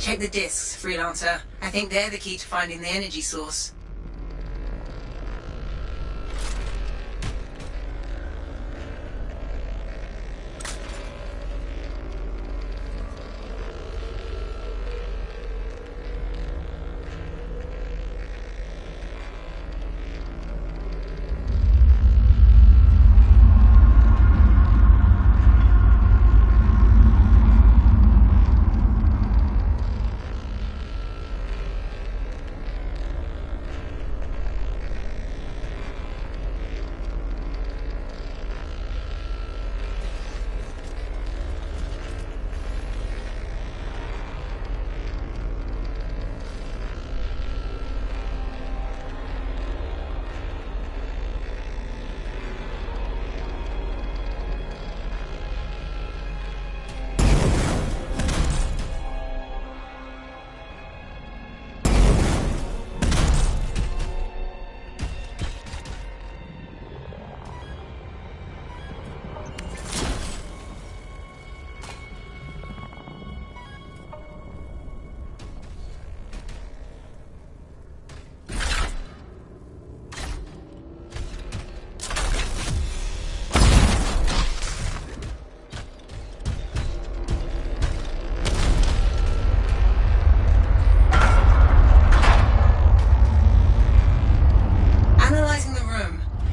Check the discs, Freelancer. I think they're the key to finding the energy source.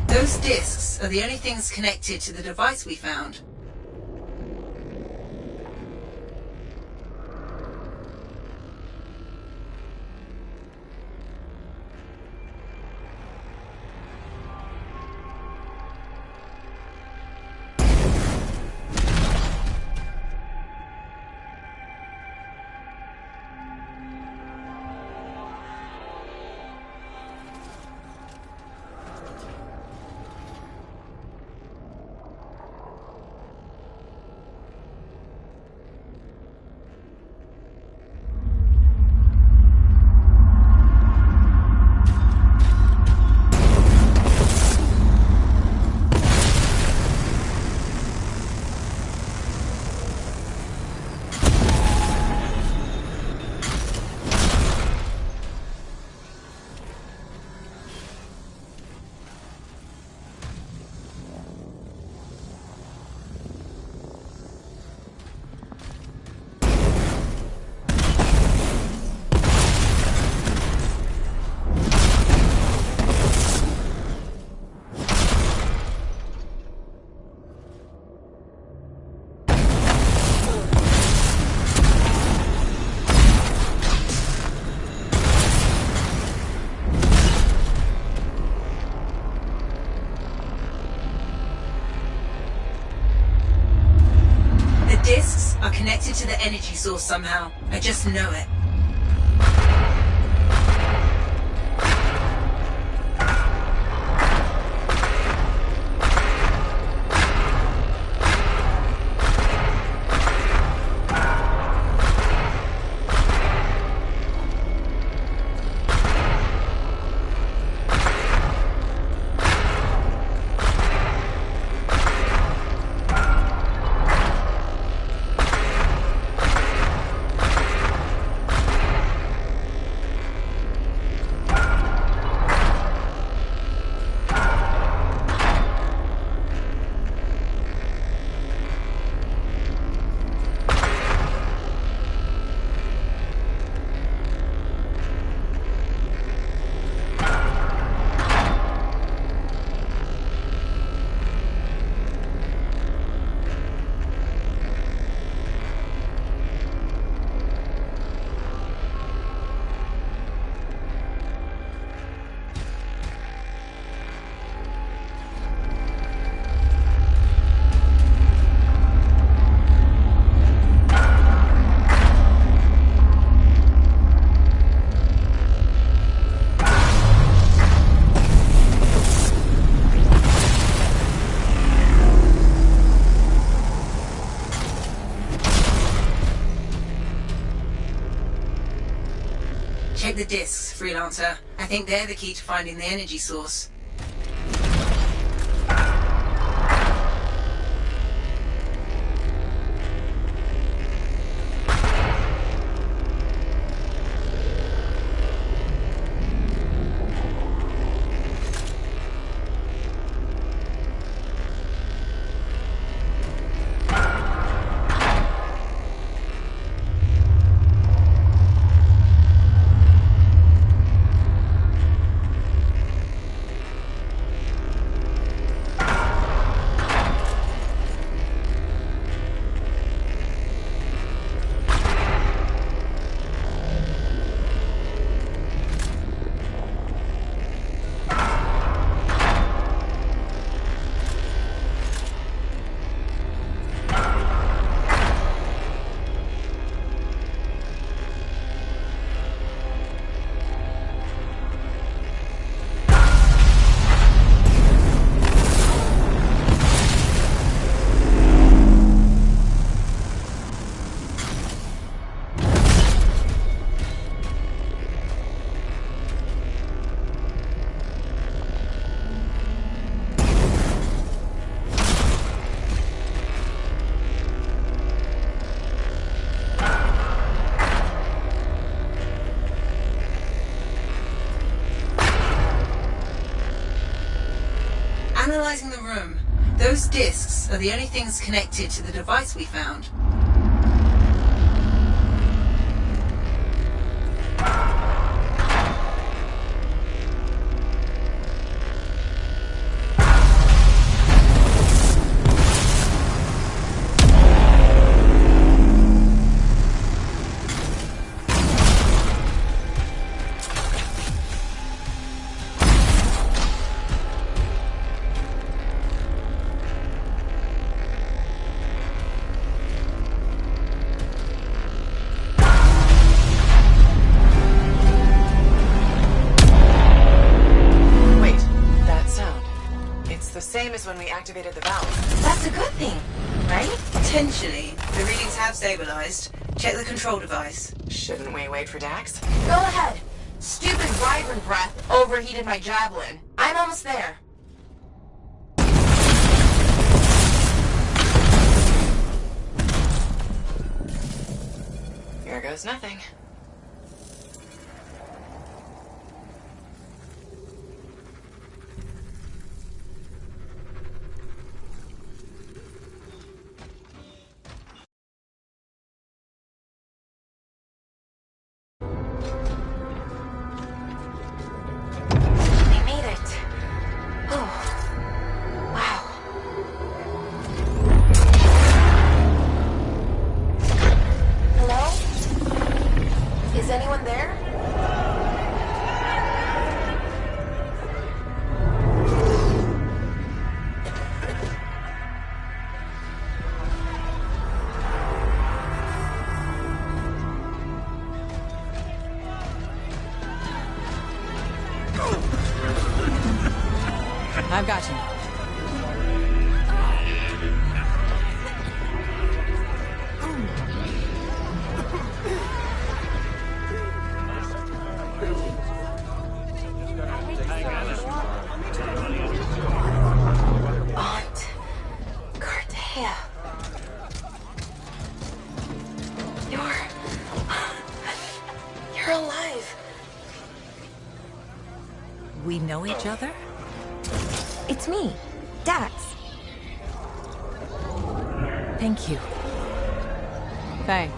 Those discs are the only things connected to the device we found. Discs are connected to the energy source somehow. I just know it. Check the discs, Freelancer. I think they're the key to finding the energy source. analyzing the room. Those discs are the only things connected to the device we found. Same as when we activated the valve. That's a good thing, right? Potentially. The readings have stabilized. Check the control device. Shouldn't we wait for Dax? Go ahead. Stupid wyvern breath overheated my javelin. I'm almost there. Here goes nothing. I've got you. Aunt Cardea. You're alive. We know each other? It's me, Dax. Thank you. Faye,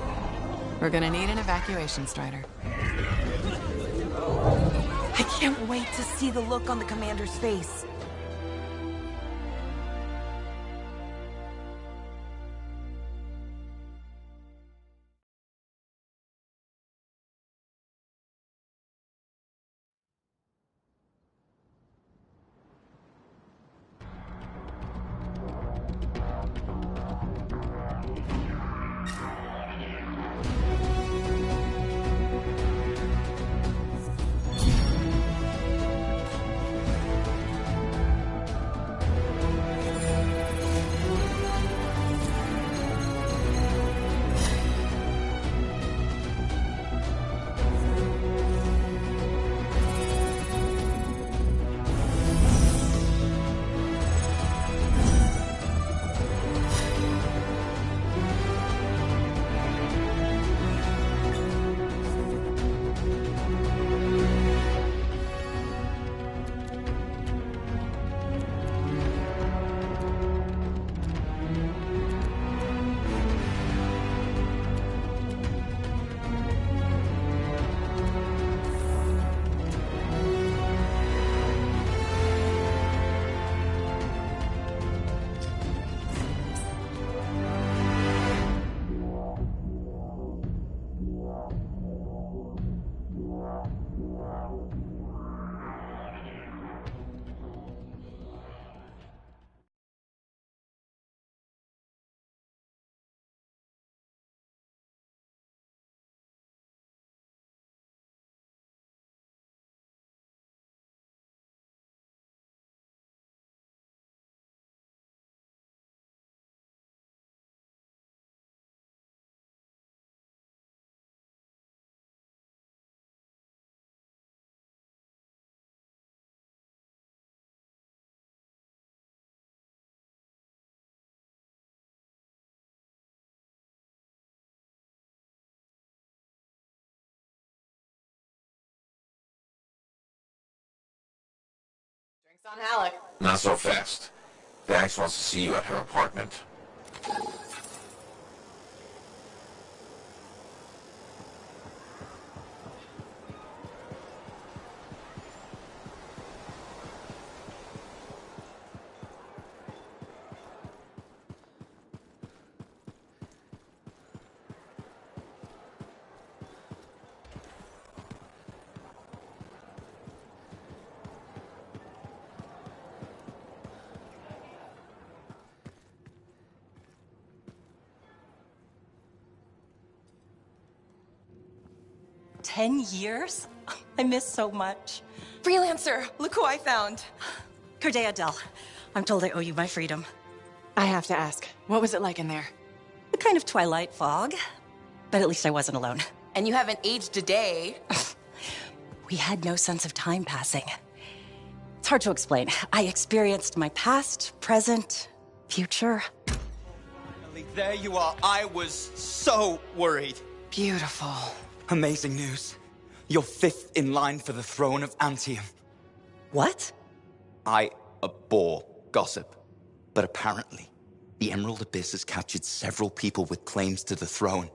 we're gonna need an evacuation strider. I can't wait to see the look on the commander's face. It's on Halleck. Not so fast. Dax wants to see you at her apartment. 10 years? I miss so much. Freelancer, look who I found. Corday Adele. I'm told I owe you my freedom. I have to ask, what was it like in there? A kind of twilight fog. But at least I wasn't alone. And you haven't aged a day. We had no sense of time passing. It's hard to explain. I experienced my past, present, future. Finally, there you are. I was so worried. Beautiful. Amazing news. You're 5th in line for the throne of Anthem. What? I abhor gossip. But apparently, the Emerald Abyss has captured several people with claims to the throne.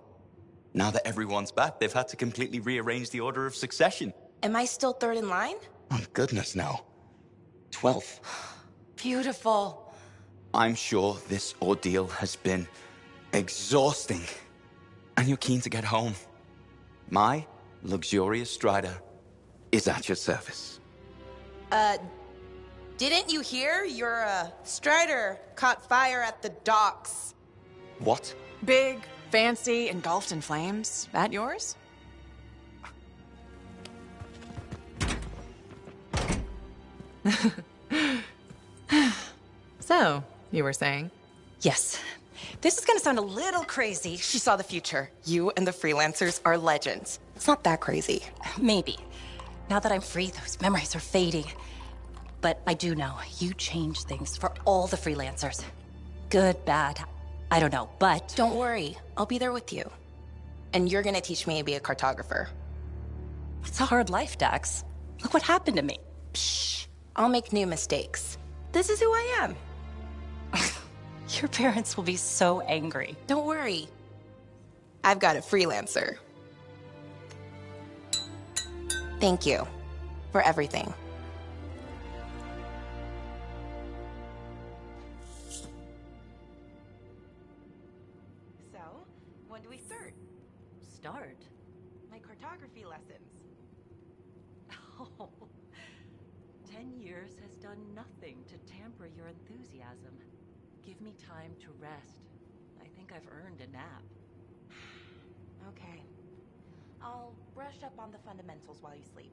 Now that everyone's back, they've had to completely rearrange the order of succession. Am I still 3rd in line? Oh, goodness, no. 12th. Beautiful. I'm sure this ordeal has been exhausting. And you're keen to get home. My luxurious strider is at your service. Didn't you hear? Your, strider caught fire at the docks. What? Big, fancy, engulfed in flames. That yours? So, you were saying? Yes. This is gonna sound a little crazy. She saw the future. You and the freelancers are legends. It's not that crazy. Maybe. Now that I'm free, those memories are fading. But I do know you changed things for all the freelancers. Good, bad, I don't know, but... Don't worry. I'll be there with you. And you're gonna teach me to be a cartographer. It's a hard life, Dax. Look what happened to me. Shh. I'll make new mistakes. This is who I am. Your parents will be so angry. Don't worry. I've got a freelancer. Thank you for everything. So, when do we start? Start? My cartography lessons. Oh, 10 years has done nothing to tamper your enthusiasm. Give me time to rest. I think I've earned a nap. Okay. I'll brush up on the fundamentals while you sleep.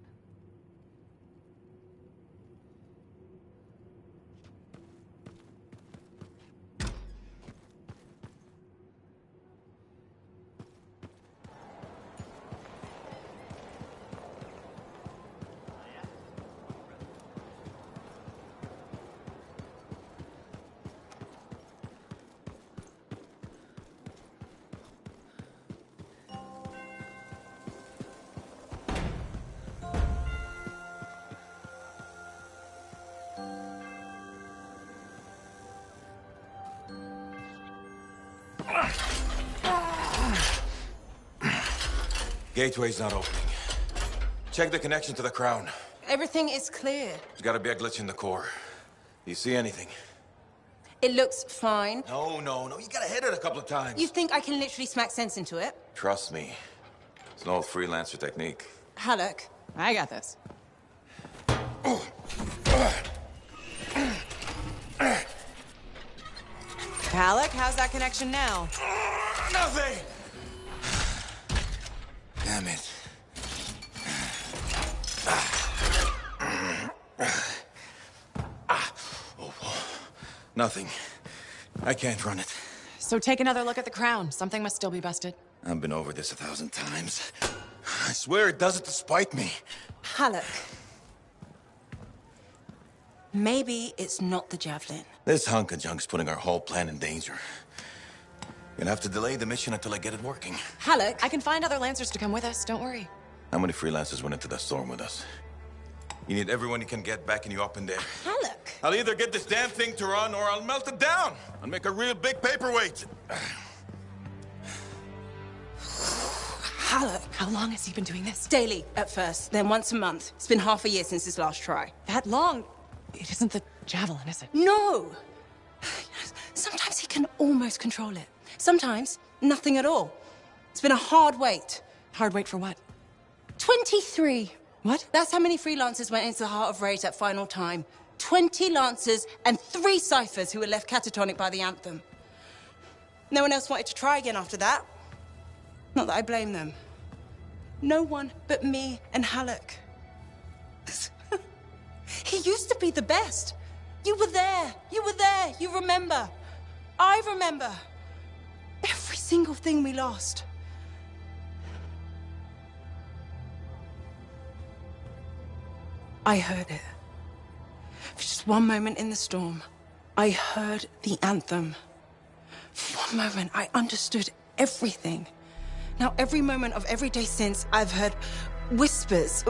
Gateway's not opening. Check the connection to the crown. Everything is clear. There's gotta be a glitch in the core. Do you see anything? It looks fine. No. You gotta hit it a couple of times. You think I can literally smack sense into it? Trust me. It's an old freelancer technique. Halleck. I got this. Halleck, how's that connection now? Nothing! Damn it. Nothing. I can't run it. So take another look at the crown. Something must still be busted. I've been over this 1,000 times. I swear it does it to spite me. Halleck. Maybe it's not the javelin. This hunk of junk's putting our whole plan in danger. You'll have to delay the mission until I get it working. Halleck, I can find other Lancers to come with us. Don't worry. How many freelancers went into that storm with us? You need everyone you can get backing you up in there. Halleck! I'll either get this damn thing to run or I'll melt it down and make a real big paperweight. Halleck! How long has he been doing this? Daily, at first, then once a month. It's been half a year since his last try. That long? It isn't the javelin, is it? No! Sometimes he can almost control it. Sometimes, nothing at all. It's been a hard wait. Hard wait for what? 23. What? That's how many freelancers went into the heart of Rage at final time. 20 lancers and 3 ciphers who were left catatonic by the Anthem. No one else wanted to try again after that. Not that I blame them. No one but me and Halleck. He used to be the best. You were there. You were there. You remember. I remember. Every single thing we lost. I heard it. For just one moment in the storm, I heard the anthem. For one moment, I understood everything. Now, every moment of every day since, I've heard whispers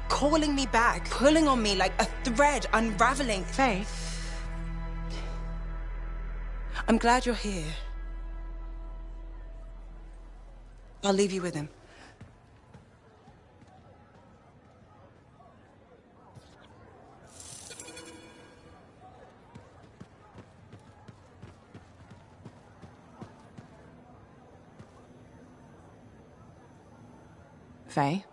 calling me back, pulling on me like a thread unraveling. Faye? I'm glad you're here. I'll leave you with him. Faye?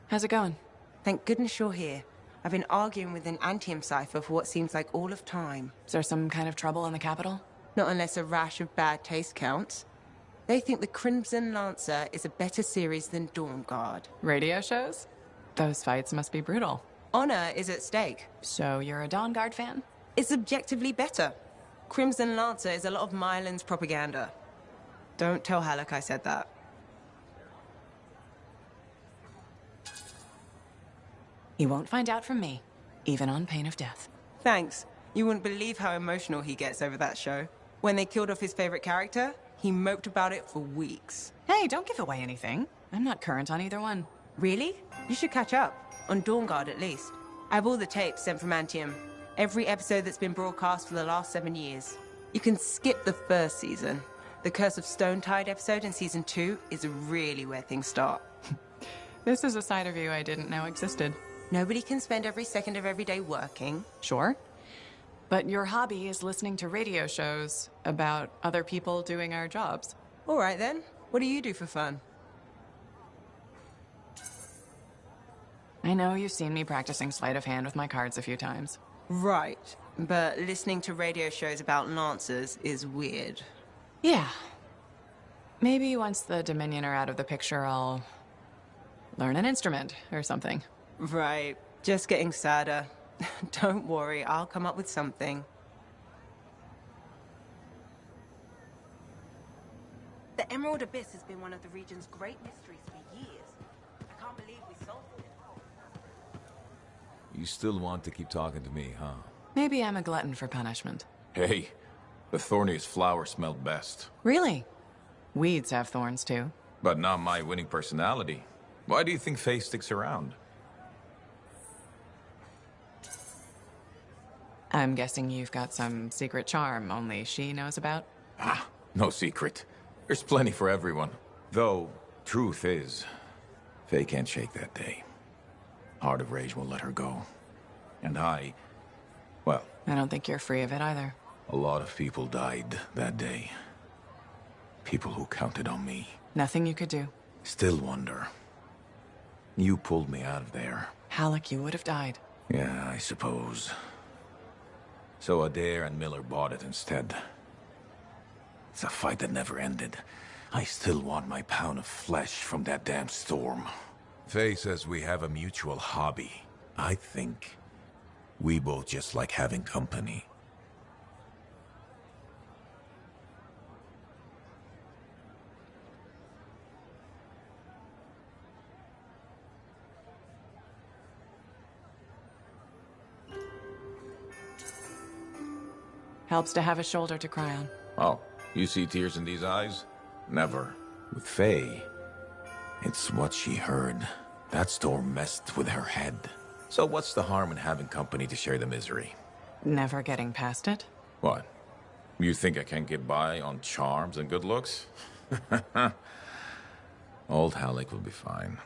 How's it going? Thank goodness you're here. I've been arguing with an Anthem cipher for what seems like all of time. Is there some kind of trouble in the capital? Not unless a rash of bad taste counts. They think the Crimson Lancer is a better series than Dawn Guard. Radio shows? Those fights must be brutal. Honor is at stake. So you're a Dawn Guard fan? It's objectively better. Crimson Lancer is a lot of Mylan's propaganda. Don't tell Halleck I said that. He won't find out from me, even on pain of death. Thanks. You wouldn't believe how emotional he gets over that show. When they killed off his favorite character, he moped about it for weeks. Hey, don't give away anything. I'm not current on either one. Really? You should catch up. On Dawn Guard, at least. I have all the tapes sent from Anthem. Every episode that's been broadcast for the last 7 years. You can skip the first season. The Curse of Stone Tide episode in season 2 is really where things start. This is a side of you I didn't know existed. Nobody can spend every second of every day working. Sure. But your hobby is listening to radio shows about other people doing our jobs. All right, then. What do you do for fun? I know you've seen me practicing sleight of hand with my cards a few times. Right. But listening to radio shows about Lancers is weird. Yeah. Maybe once the Dominion are out of the picture, I'll learn an instrument or something. Right. Just getting sadder. Don't worry, I'll come up with something. The Emerald Abyss has been one of the region's great mysteries for years. I can't believe we solved it. You still want to keep talking to me, huh? Maybe I'm a glutton for punishment. Hey, the thorniest flower smelled best. Really? Weeds have thorns, too. But not my winning personality. Why do you think Faye sticks around? I'm guessing you've got some secret charm only she knows about? Ah, no secret. There's plenty for everyone. Though, truth is, Faye can't shake that day. Heart of Rage won't let her go. And well... I don't think you're free of it either. A lot of people died that day. People who counted on me. Nothing you could do. Still wonder. You pulled me out of there. Halleck, you would have died. Yeah, I suppose. So Adair and Miller bought it instead. It's a fight that never ended. I still want my pound of flesh from that damn storm. Faye says we have a mutual hobby. I think we both just like having company. Helps to have a shoulder to cry on. Oh, you see tears in these eyes? Never. With Faye, it's what she heard. That storm messed with her head. So what's the harm in having company to share the misery? Never getting past it? What? You think I can't get by on charms and good looks? Old Halleck will be fine.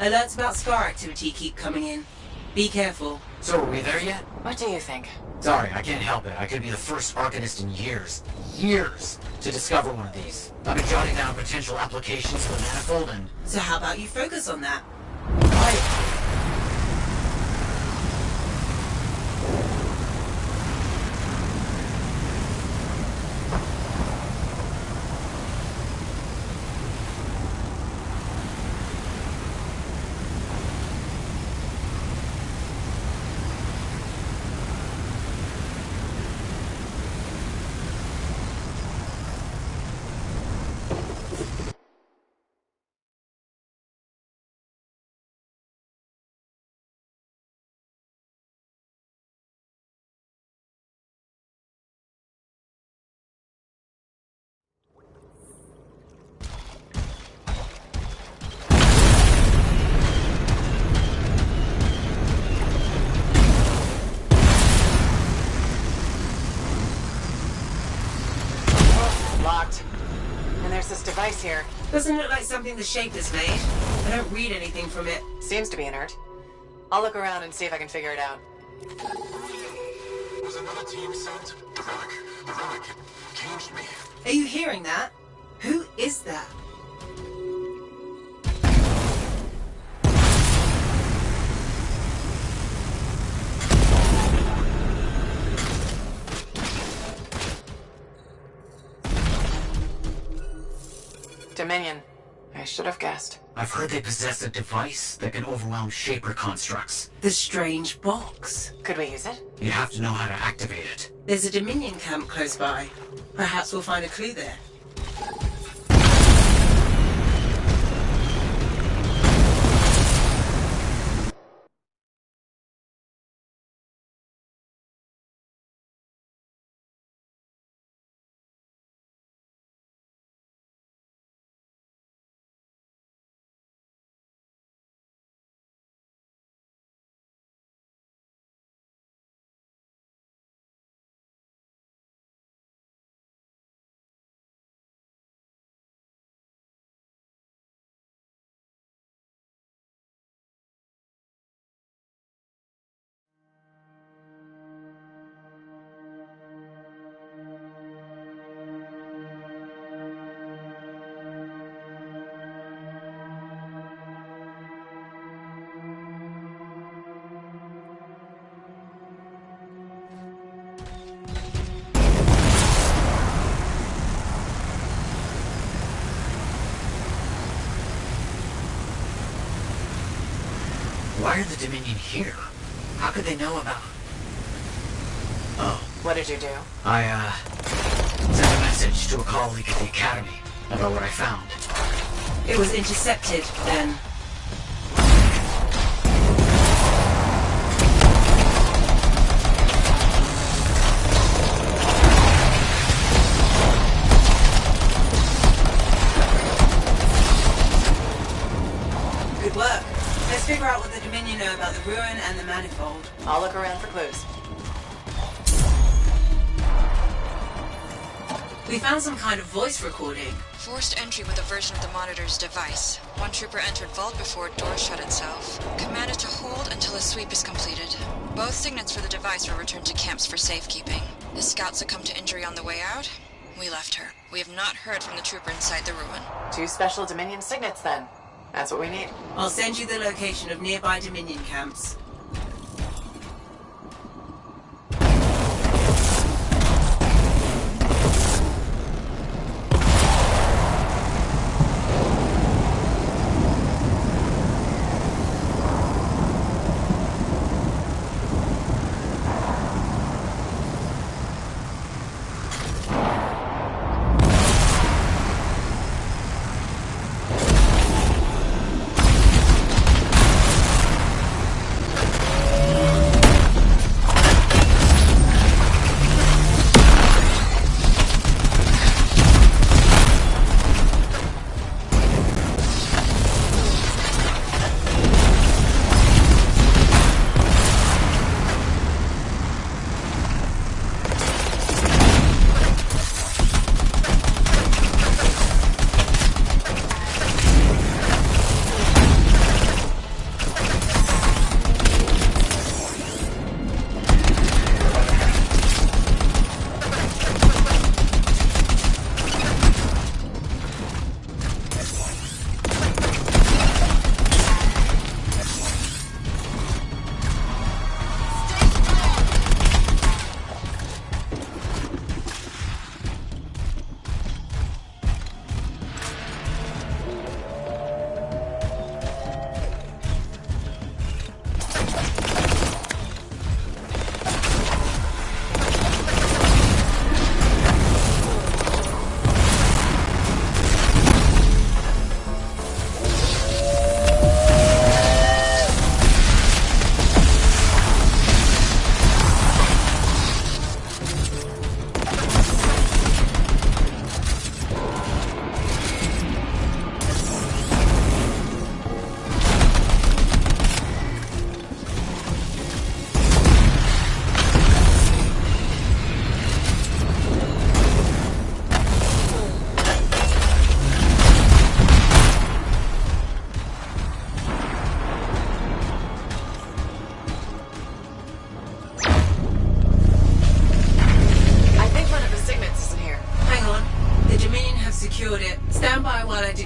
Alerts about scar activity keep coming in. Be careful. So are we there yet? What do you think? Sorry, I can't help it. I could be the first arcanist in years, to discover one of these. I've been jotting down potential applications for the manifold and... So how about you focus on that? Locked. And there's this device here. Doesn't look like something the Shaper's made. I don't read anything from it. Seems to be inert. I'll look around and see if I can figure it out. Was another team sent? The relic changed me. Are you hearing that? Who is that? Dominion. I should have guessed. I've heard they possess a device that can overwhelm Shaper constructs. The strange box. Could we use it? You'd have to know how to activate it. There's a Dominion camp close by. Perhaps we'll find a clue there. Why are the Dominion here? How could they know about... Oh. What did you do? I, sent a message to a colleague at the Academy about what I found. It was intercepted, then. Good work. Let's figure out what the Dominion know about the ruin and the manifold. I'll look around for clues. We found some kind of voice recording. Forced entry with a version of the monitor's device. One trooper entered vault before door shut itself. Commanded to hold until a sweep is completed. Both signets for the device were returned to camps for safekeeping. The scout succumbed to injury on the way out. We left her. We have not heard from the trooper inside the ruin. 2 special Dominion signets, then. That's what we need. I'll send you the location of nearby Dominion camps.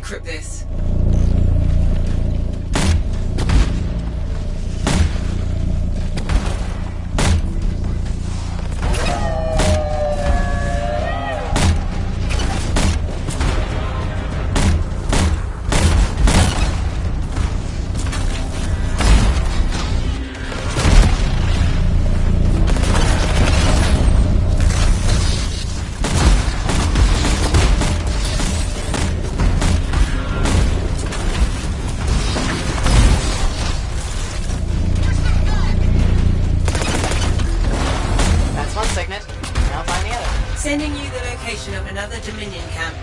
decrypt this. Sending you the location of another Dominion camp.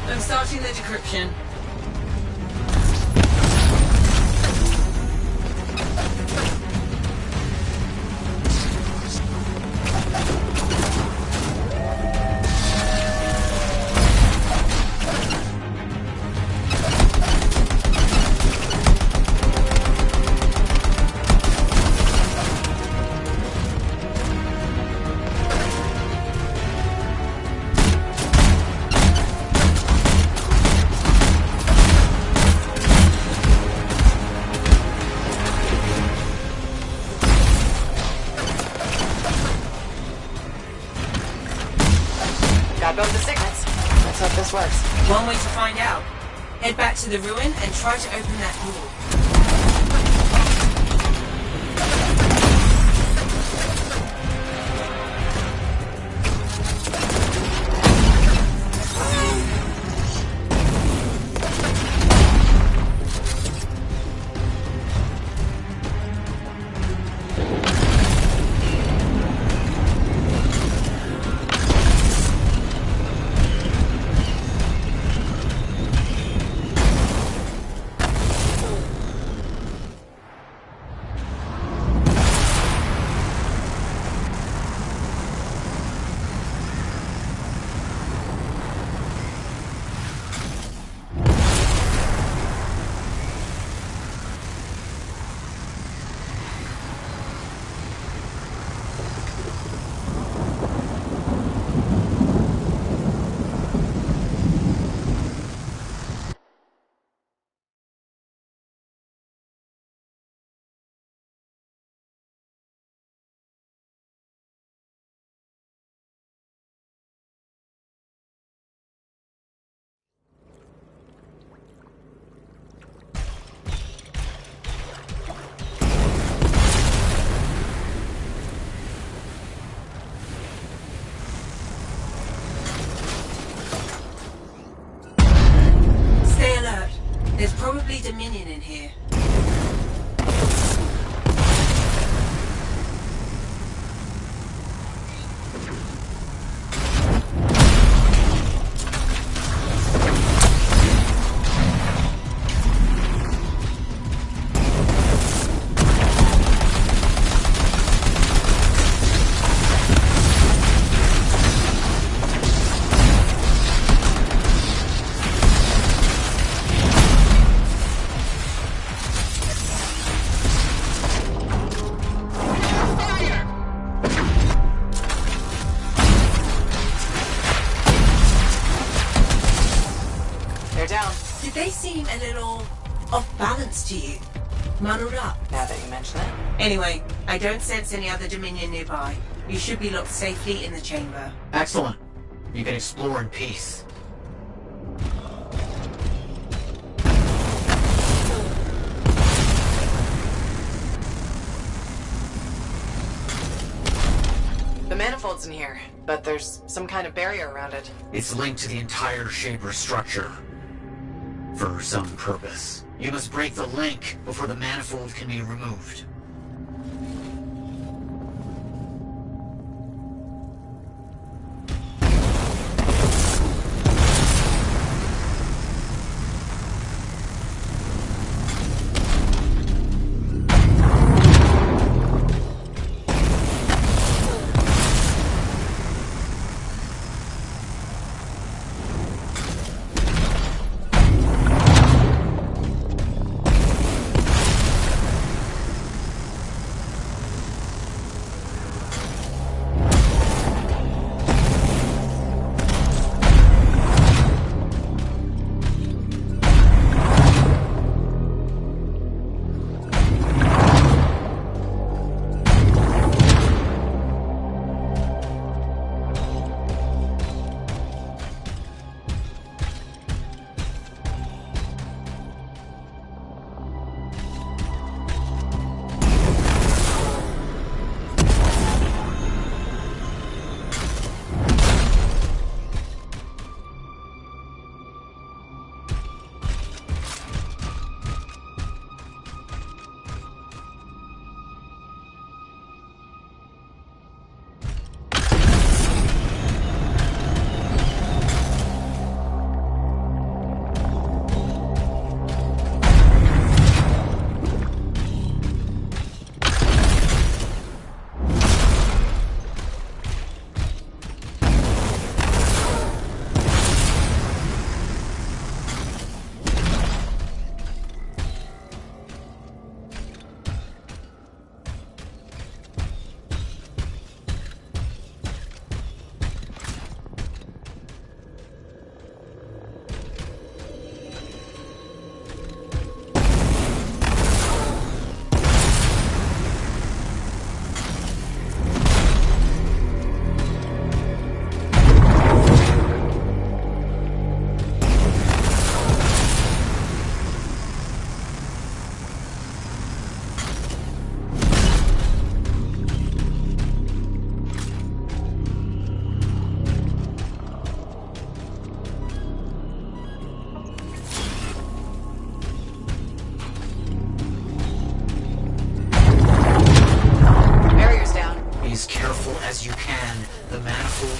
I'm starting the decryption. way to find out. Head back to the ruin and try to open that door. There's probably Dominion in here. Did they seem a little off balance to you? Muddled up? Now that you mention it. Anyway, I don't sense any other Dominion nearby. You should be locked safely in the chamber. Excellent. You can explore in peace. The manifold's in here, but there's some kind of barrier around it. It's linked to the entire Shaper structure. For some purpose. You must break the link before the manifold can be removed.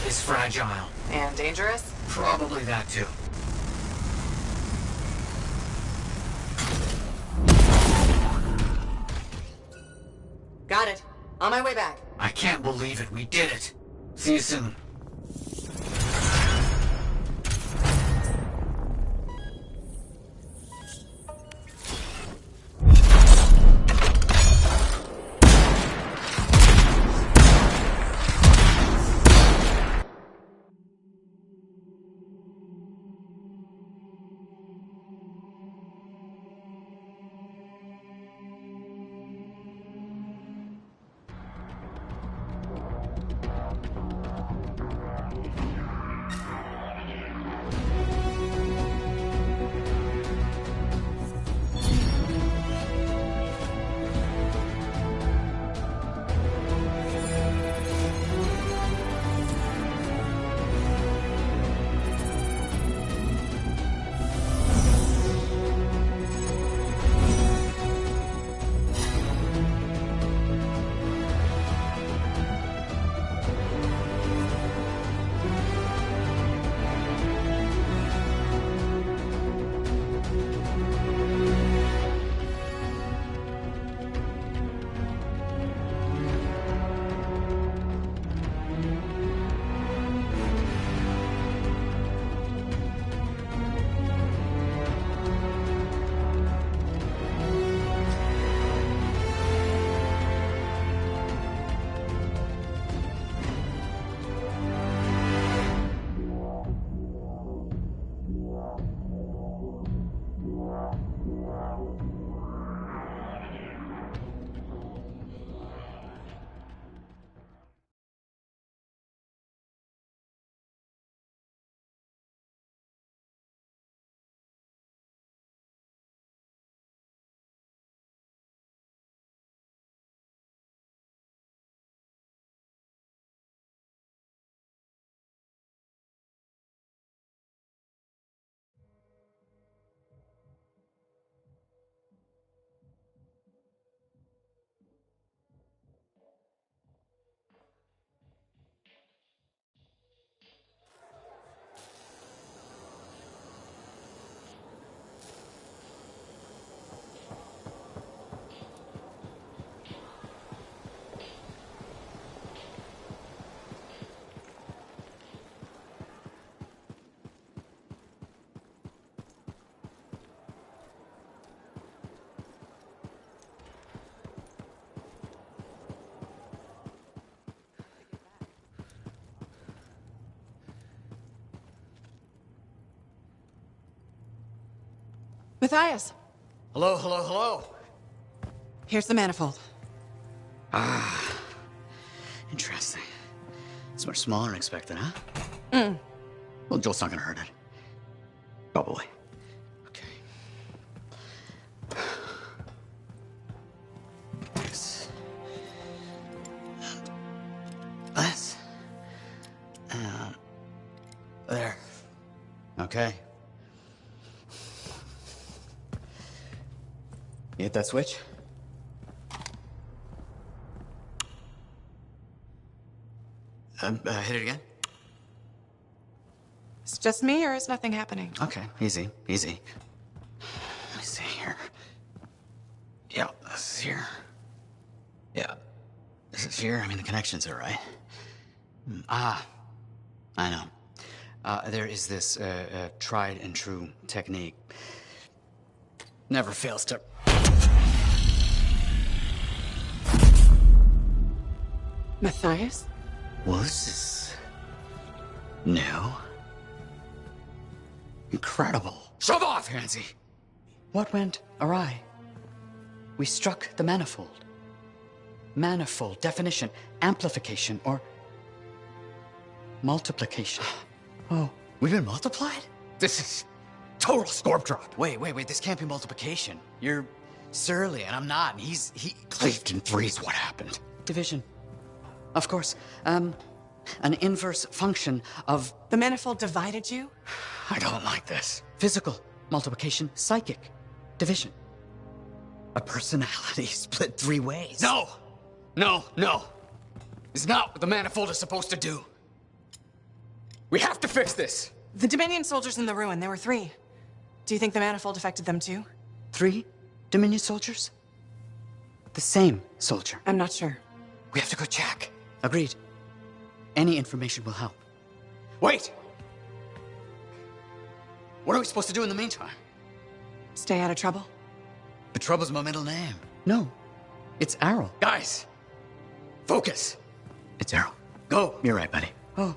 is fragile. And dangerous? Probably that too. Got it. On my way back. I can't believe it. We did it. See you soon. Matthias, Hello, hello, hello. here's the manifold. Ah, interesting. It's much smaller than expected, huh? Well, Joel's not gonna hurt it. Probably. Okay. This. And this. And there. Okay. You hit that switch? Hit it again? It's just me, or is nothing happening? Okay, easy, easy. Let me see here. Yeah, this is here. Yeah, this is here. I mean, the connections are right. I know. There is this tried and true technique. Never fails to... Matthias? Well, this is... new. Incredible. Shove off, Hansi! What went awry? We struck the manifold. Manifold, definition, amplification, or multiplication. Oh, we've been multiplied? This is total scorp drop. Wait, this can't be multiplication. You're surly, and I'm not, and he cleaved in threes. What happened? Division. Of course. An inverse function of... The manifold divided you? I don't like this. Physical multiplication, psychic division. A personality split three ways. No! It's not what the manifold is supposed to do. We have to fix this! The Dominion soldiers in the ruin, there were 3. Do you think the manifold affected them too? 3 Dominion soldiers? The same soldier. I'm not sure. We have to go check. Agreed. Any information will help. Wait! What are we supposed to do in the meantime? Stay out of trouble? But Trouble's my middle name. No, it's Errol. Guys! Focus! It's Errol. Go! You're right, buddy. Oh.